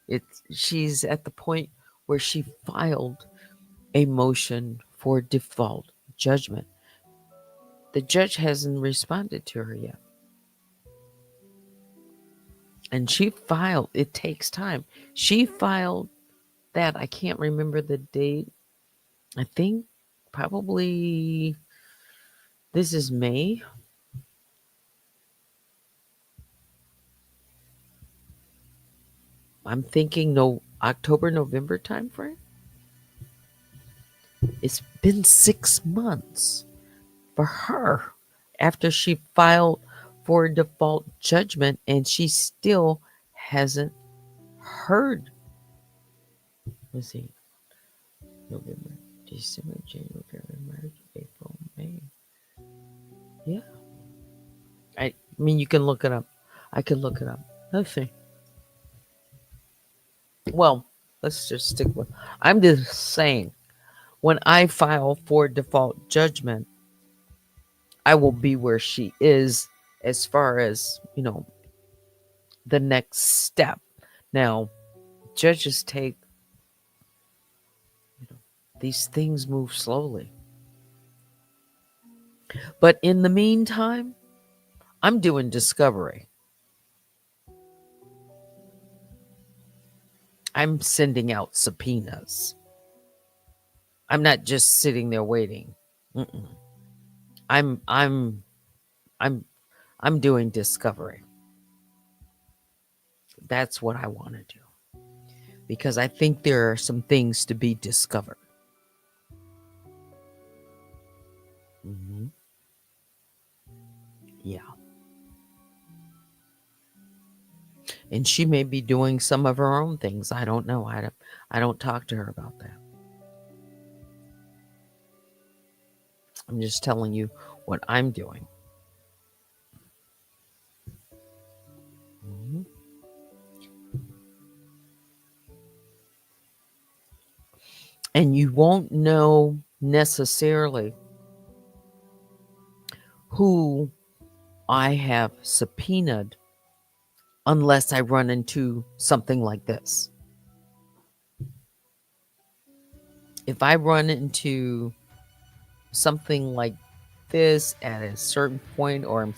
she's at the point where she filed a motion for default judgment. The judge hasn't responded to her yet. And she filed, it takes time. She filed that, I can't remember the date. I think probably this is May. I'm thinking no October, November time frame. It's been 6 months for her after she filed for default judgment, and she still hasn't heard. Let's see. November, December, January, February, March, April, May. Yeah. I mean, you can look it up. I can look it up. Let's see. Well, let's just stick with. I'm just saying, when I file for default judgment, I will be where she is as far as, the next step. Now, judges take, you know, these things move slowly. But in the meantime, I'm doing discovery. I'm sending out subpoenas. I'm not just sitting there waiting. Mm-mm. I'm I'm I'm I'm doing discovery. That's what I want to do because I think there are some things to be discovered. Hmm. Yeah. And she may be doing some of her own things. I don't know. I don't talk to her about that. I'm just telling you what I'm doing. Mhm. And you won't know necessarily who I have subpoenaed unless I run into something like this. If I run into something like this at a certain point, or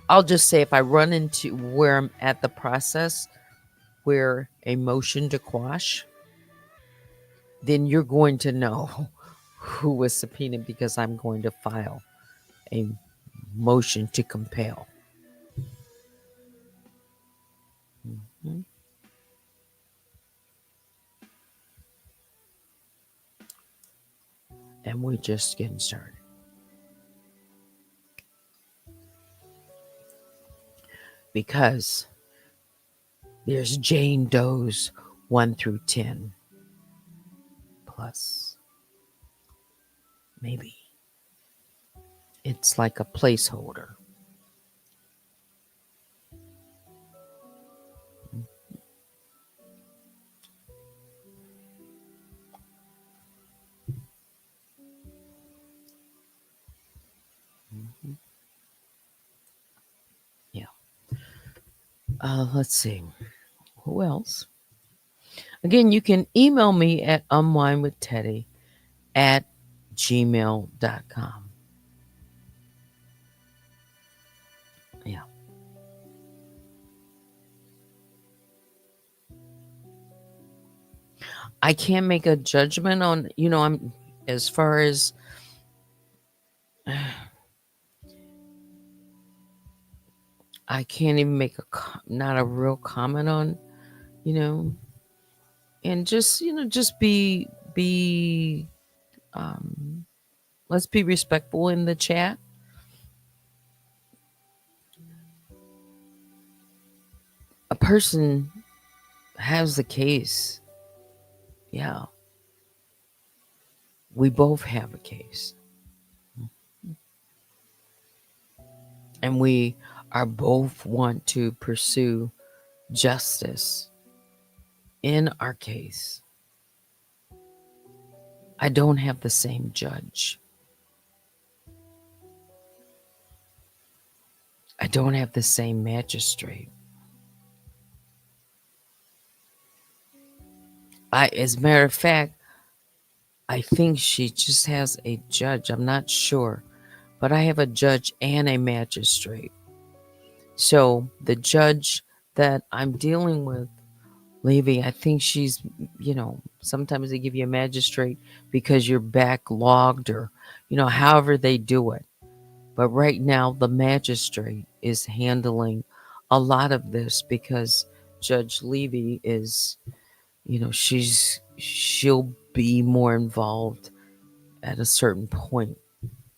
I'll just say if I run into where I'm at the process where a motion to quash, then you're going to know who was subpoenaed because I'm going to file a motion to compel. Mhm. And we're just getting started because there's Jane Doe's 1 through 10 plus maybe it's like a placeholder. Mhm. Let's see. Who else? Again, you can email me at unwinewithteddy@gmail.com. Yeah. I can't make a judgment on, I'm as far as I can't even make not a real comment on, you know, and just, just be, um, let's be respectful in the chat. A person has a case. Yeah. We both have a case. And we are both want to pursue justice in our case. I don't have the same judge. I don't have the same magistrate. As a matter of fact, I think she just has a judge. I'm not sure. But I have a judge and a magistrate. So the judge that I'm dealing with, Levy, I think she's, sometimes they give you a magistrate because you're backlogged or, however they do it. But right now, the magistrate is handling a lot of this because Judge Levy is, she'll be more involved at a certain point.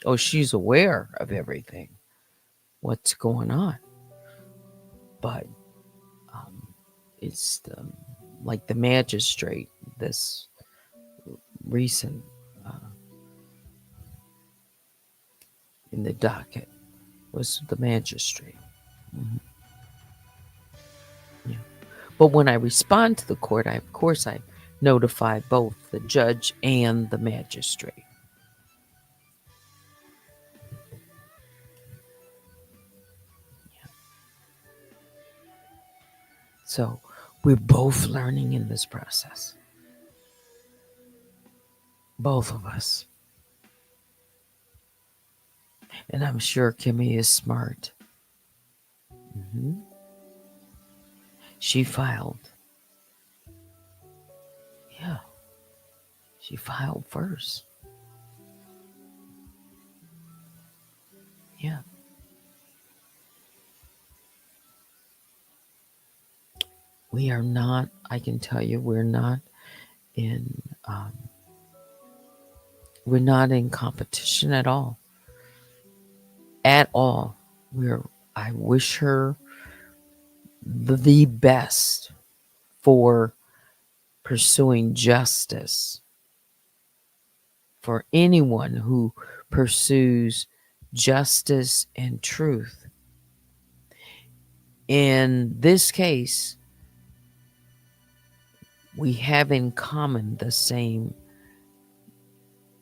Oh, she's aware of everything, what's going on. But it's like the magistrate, this recent in the docket was the magistrate. Mhm. Yeah. But when I respond to the court, of course I notify both the judge and the magistrate. Yeah. So we're both learning in this process. Both of us. And I'm sure Kimmy is smart. Hmm. She filed. Yeah. She filed first. Yeah. We are not, I can tell you, in, um, we're not in competition at all. At all. I wish her the best for pursuing justice for anyone who pursues justice and truth. In this case, we have in common the same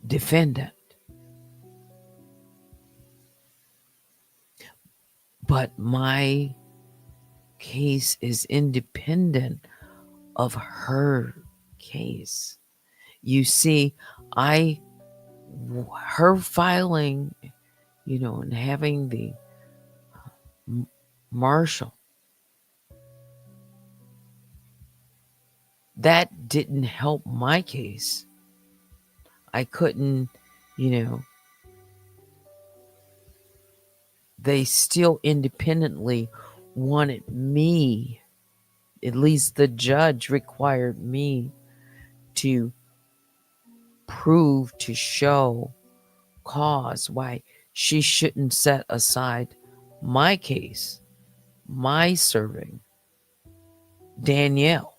defendant. But my case is independent of her case. You see, her filing, and having the marshal, that didn't help my case. I couldn't, you know, they still independently wanted me, at least the judge required me to prove, to show cause why she shouldn't set aside my case, my serving Danielle.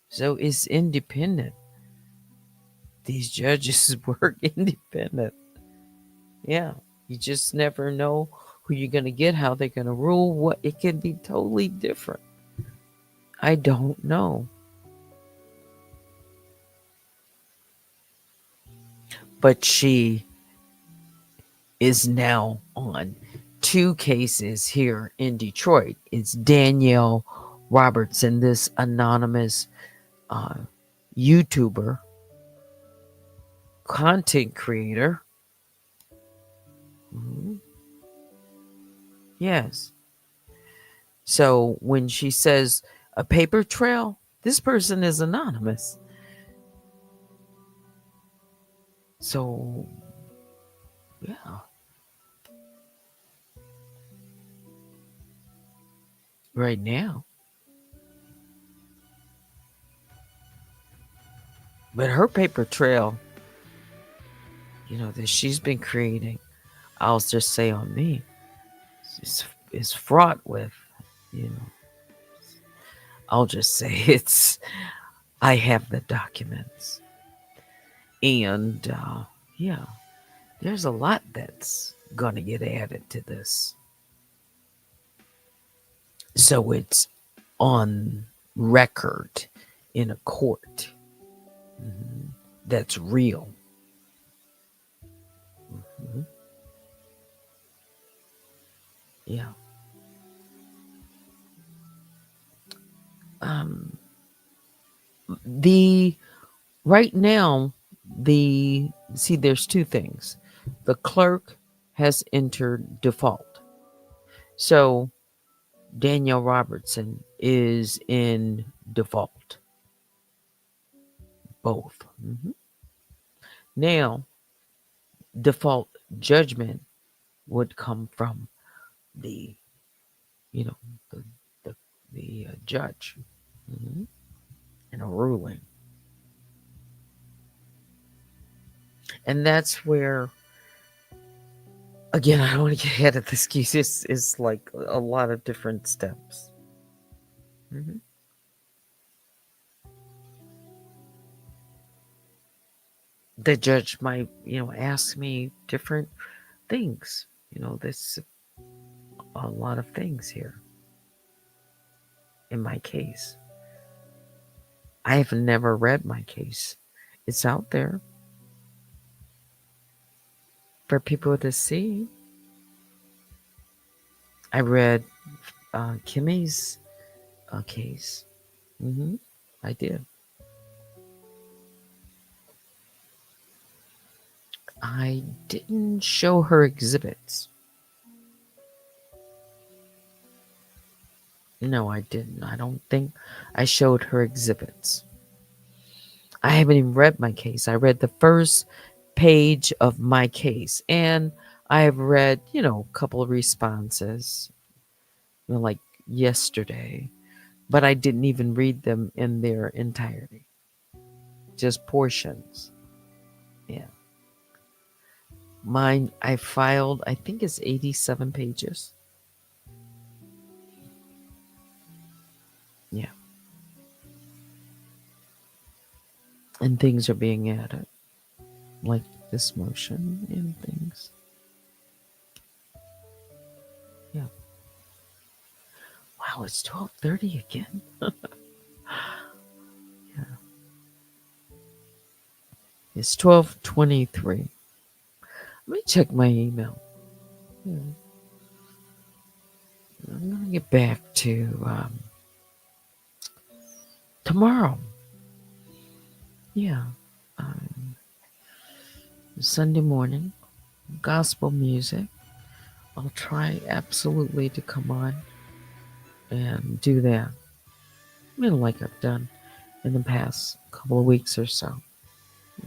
So it's independent. These judges work independent. Yeah. You just never know who you're going to get, how they're going to rule. What it can be totally different. I don't know. But she is now on two cases here in Detroit. It's Danielle Robertson, this anonymous uh, YouTuber, content creator. Mhm. Yes. So when she says a paper trail, this person is anonymous. So, yeah, right now. But her paper trail, that she's been creating, I'll just say on me, is fraught with, you know, I'll just say I have the documents. And yeah, there's a lot that's going to get added to this. So it's on record in a court. Mhm. That's real. Mhm. Yeah. Um, the right now, there's two things. The clerk has entered default. So Danielle Robertson is in default. Both. Mhm. Now, default judgment would come from the, you know, the the, the judge, mhm, in a ruling, and that's where, again, I don't want to get ahead of this case. It's like a lot of different steps. Mhm. The judge might, ask me different things. There's a lot of things here in my case. I have never read my case. It's out there for people to see. I read Kimmy's case. I did. I didn't show her exhibits. No, I didn't. I don't think I showed her exhibits. I haven't even read my case. I read the first page of my case, and I have read, a couple of responses, like yesterday, but I didn't even read them in their entirety, just portions. Yeah. Mine, I filed, I think it's 87 pages. Yeah. And things are being added, like this motion and things. Yeah. Wow, it's 12:30 again. Yeah. It's 12:23. Let me check my email. Yeah. I'm gonna get back to tomorrow. Yeah. Um, Sunday morning, gospel music. I'll try absolutely to come on and do that. Like I've done in the past couple of weeks or so.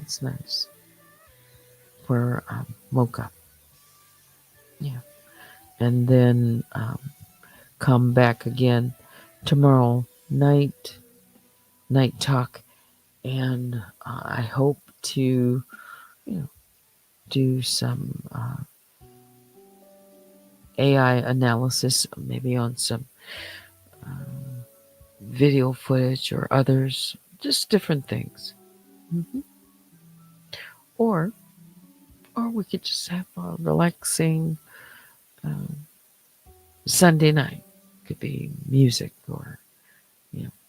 It's nice for mocha. Yeah. And then come back again tomorrow night talk, and I hope to, you know, do some AI analysis, maybe on some video footage or others, just different things. hmm Or we could just have a relaxing um, Sunday night. Could be music, or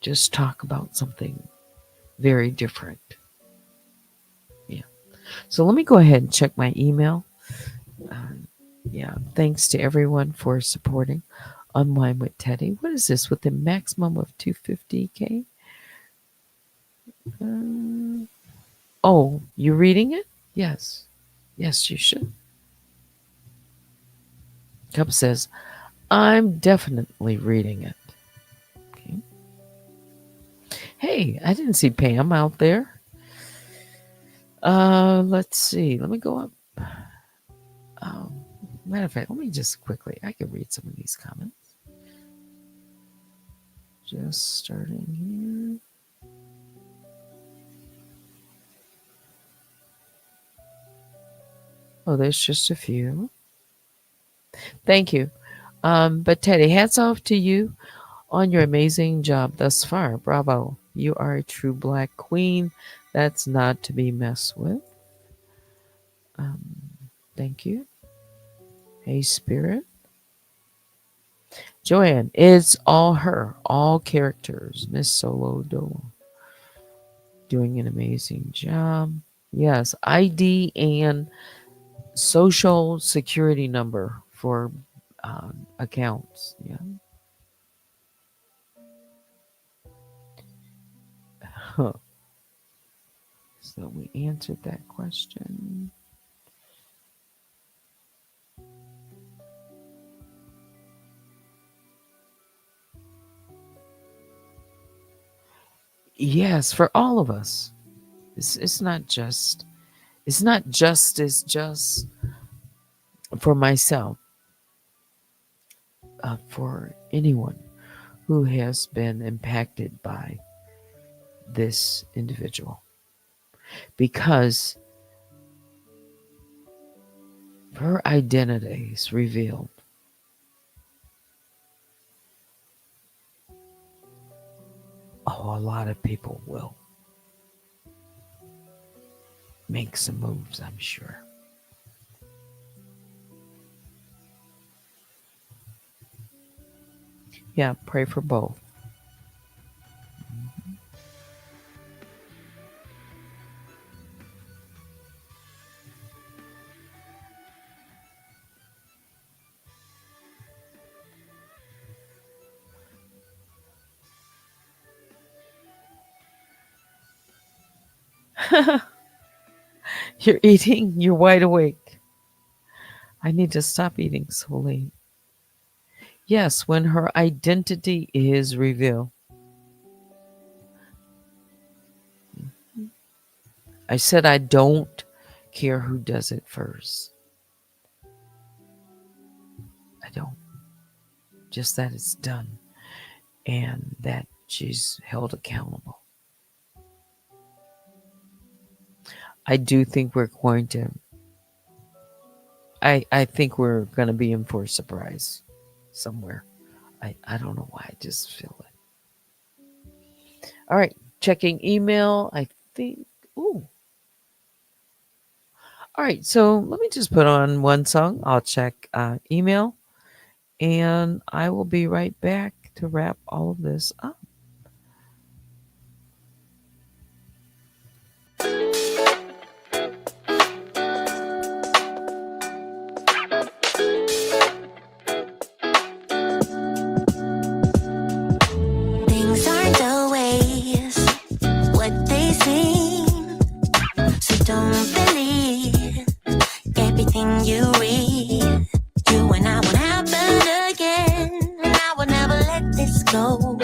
just talk about something very different. Yeah. So let me go ahead and check my email. Uh, Yeah. Thanks to everyone for supporting Unwind with Teddy. What is this? With a maximum of 250K? Oh, you're reading it? Yes. Yes, you should. Cup says, I'm definitely reading it. Okay. Hey, I didn't see Pam out there. Let's see. Let me go up. Matter of fact, let me just quickly, I can read some of these comments. Just starting here. Oh, there's just a few. Thank you. But Teddy, hats off to you on your amazing job thus far. Bravo. You are a true black queen. That's not to be messed with. Thank you. Hey, Spirit. Joanne, it's all her, all characters. Miss Solo doing an amazing job. Yes, ID and social security number for accounts. Yeah. Huh. So we answered that question. Yes, for all of us. It's not just as just for myself, for anyone who has been impacted by this individual. Because her identity is revealed. Oh, a lot of people will make some moves, I'm sure. Yeah, pray for both. You're eating, you're wide awake. I need to stop eating so late. Yes, when her identity is revealed. I said I don't care who does it first. I don't. Just that it's done and that she's held accountable. I do think we're going to. I think we're going to be in for a surprise somewhere. I don't know why. I just feel it. All right. Checking email. I think. Ooh. All right. So let me just put on one song. I'll check email. And I will be right back to wrap all of this up. Things aren't always what they seem, so don't believe everything you read. You and I won't happen again, and I will never let this go.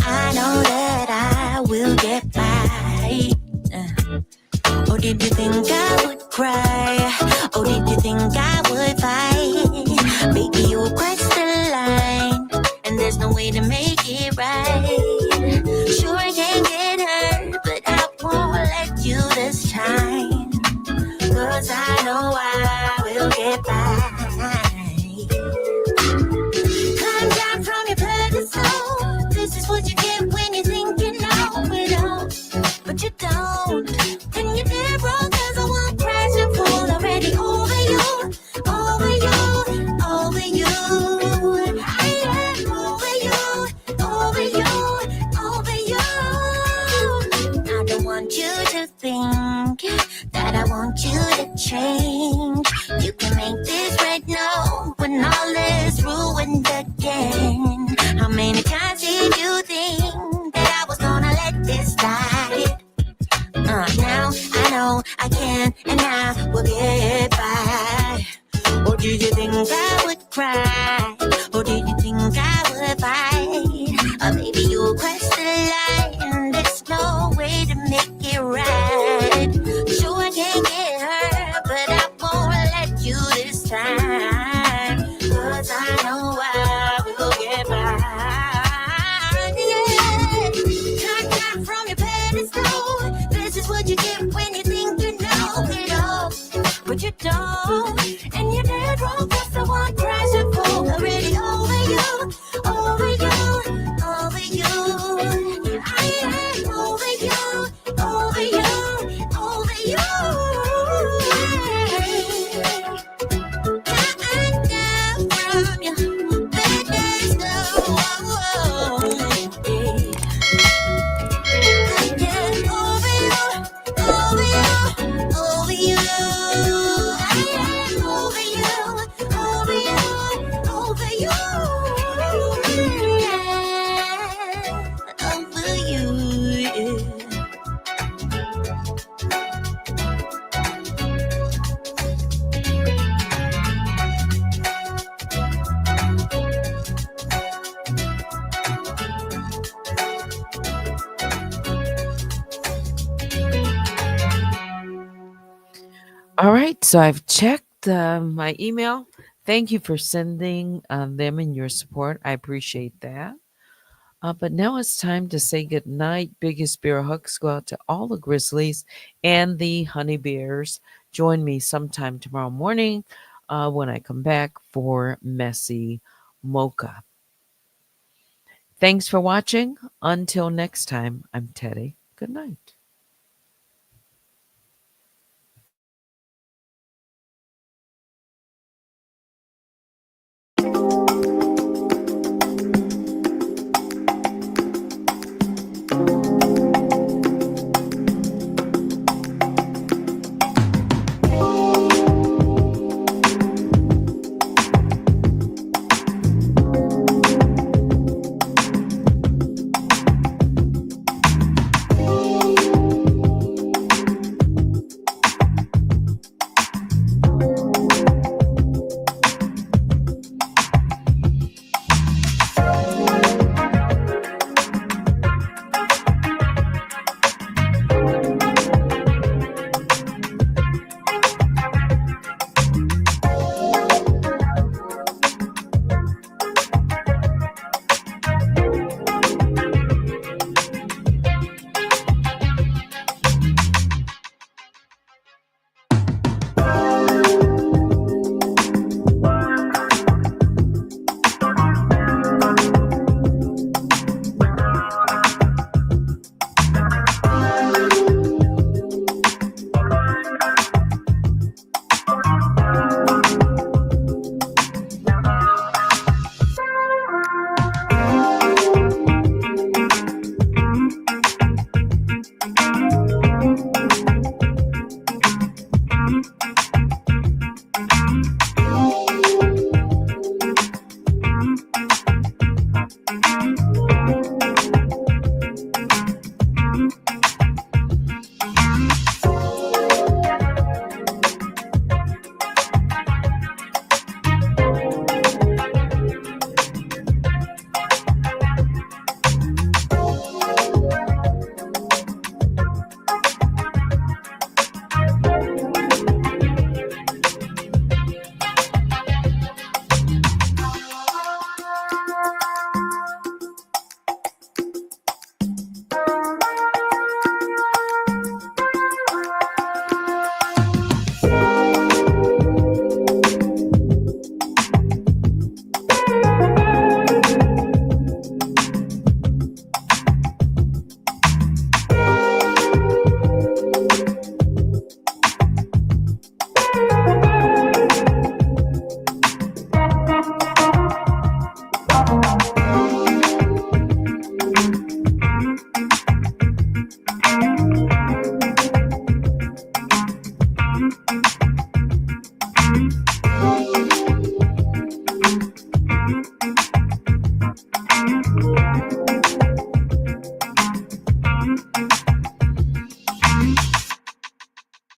I know that I will get by. Oh, did you think I would cry? Oh, did you think I would fight? Baby, you crossed the line, and there's no way to make it right. Sure, I can get hurt, but I won't let you this time, 'cause I know I will get by. Climb down from your pedestal. This is what you get when you think you know it all, but you don't. And you did wrong, 'cause I won't crash and fall already over you, over you, over you. I am over you, over you, over you. I don't want you to think that I want you to change. You can make this Now I know I can and I will get by. Or did you think I would cry? Or did you think I would fight? Or maybe you'll cross the line. There's no way to make it right. Sure I can't get hurt, but I won't let you this time. 'Cause I know I will get by. Yeah. Knock from your pedestal. This is what you get when you think you know it all. But you don't, and you're dead wrong, 'cause the one cries and fall already over you, over you, over you. I am over you, over you, over you. Down from your pedestal. Yeah, over you, over you, over you. All right, so I've checked my email. Thank you for sending them and your support. I appreciate that. But now it's time to say good night. Biggest bear hugs go out to all the grizzlies and the honey bears. Join me sometime tomorrow morning when I come back for Messy Mocha. Thanks for watching. Until next time, I'm Teddy. Good night.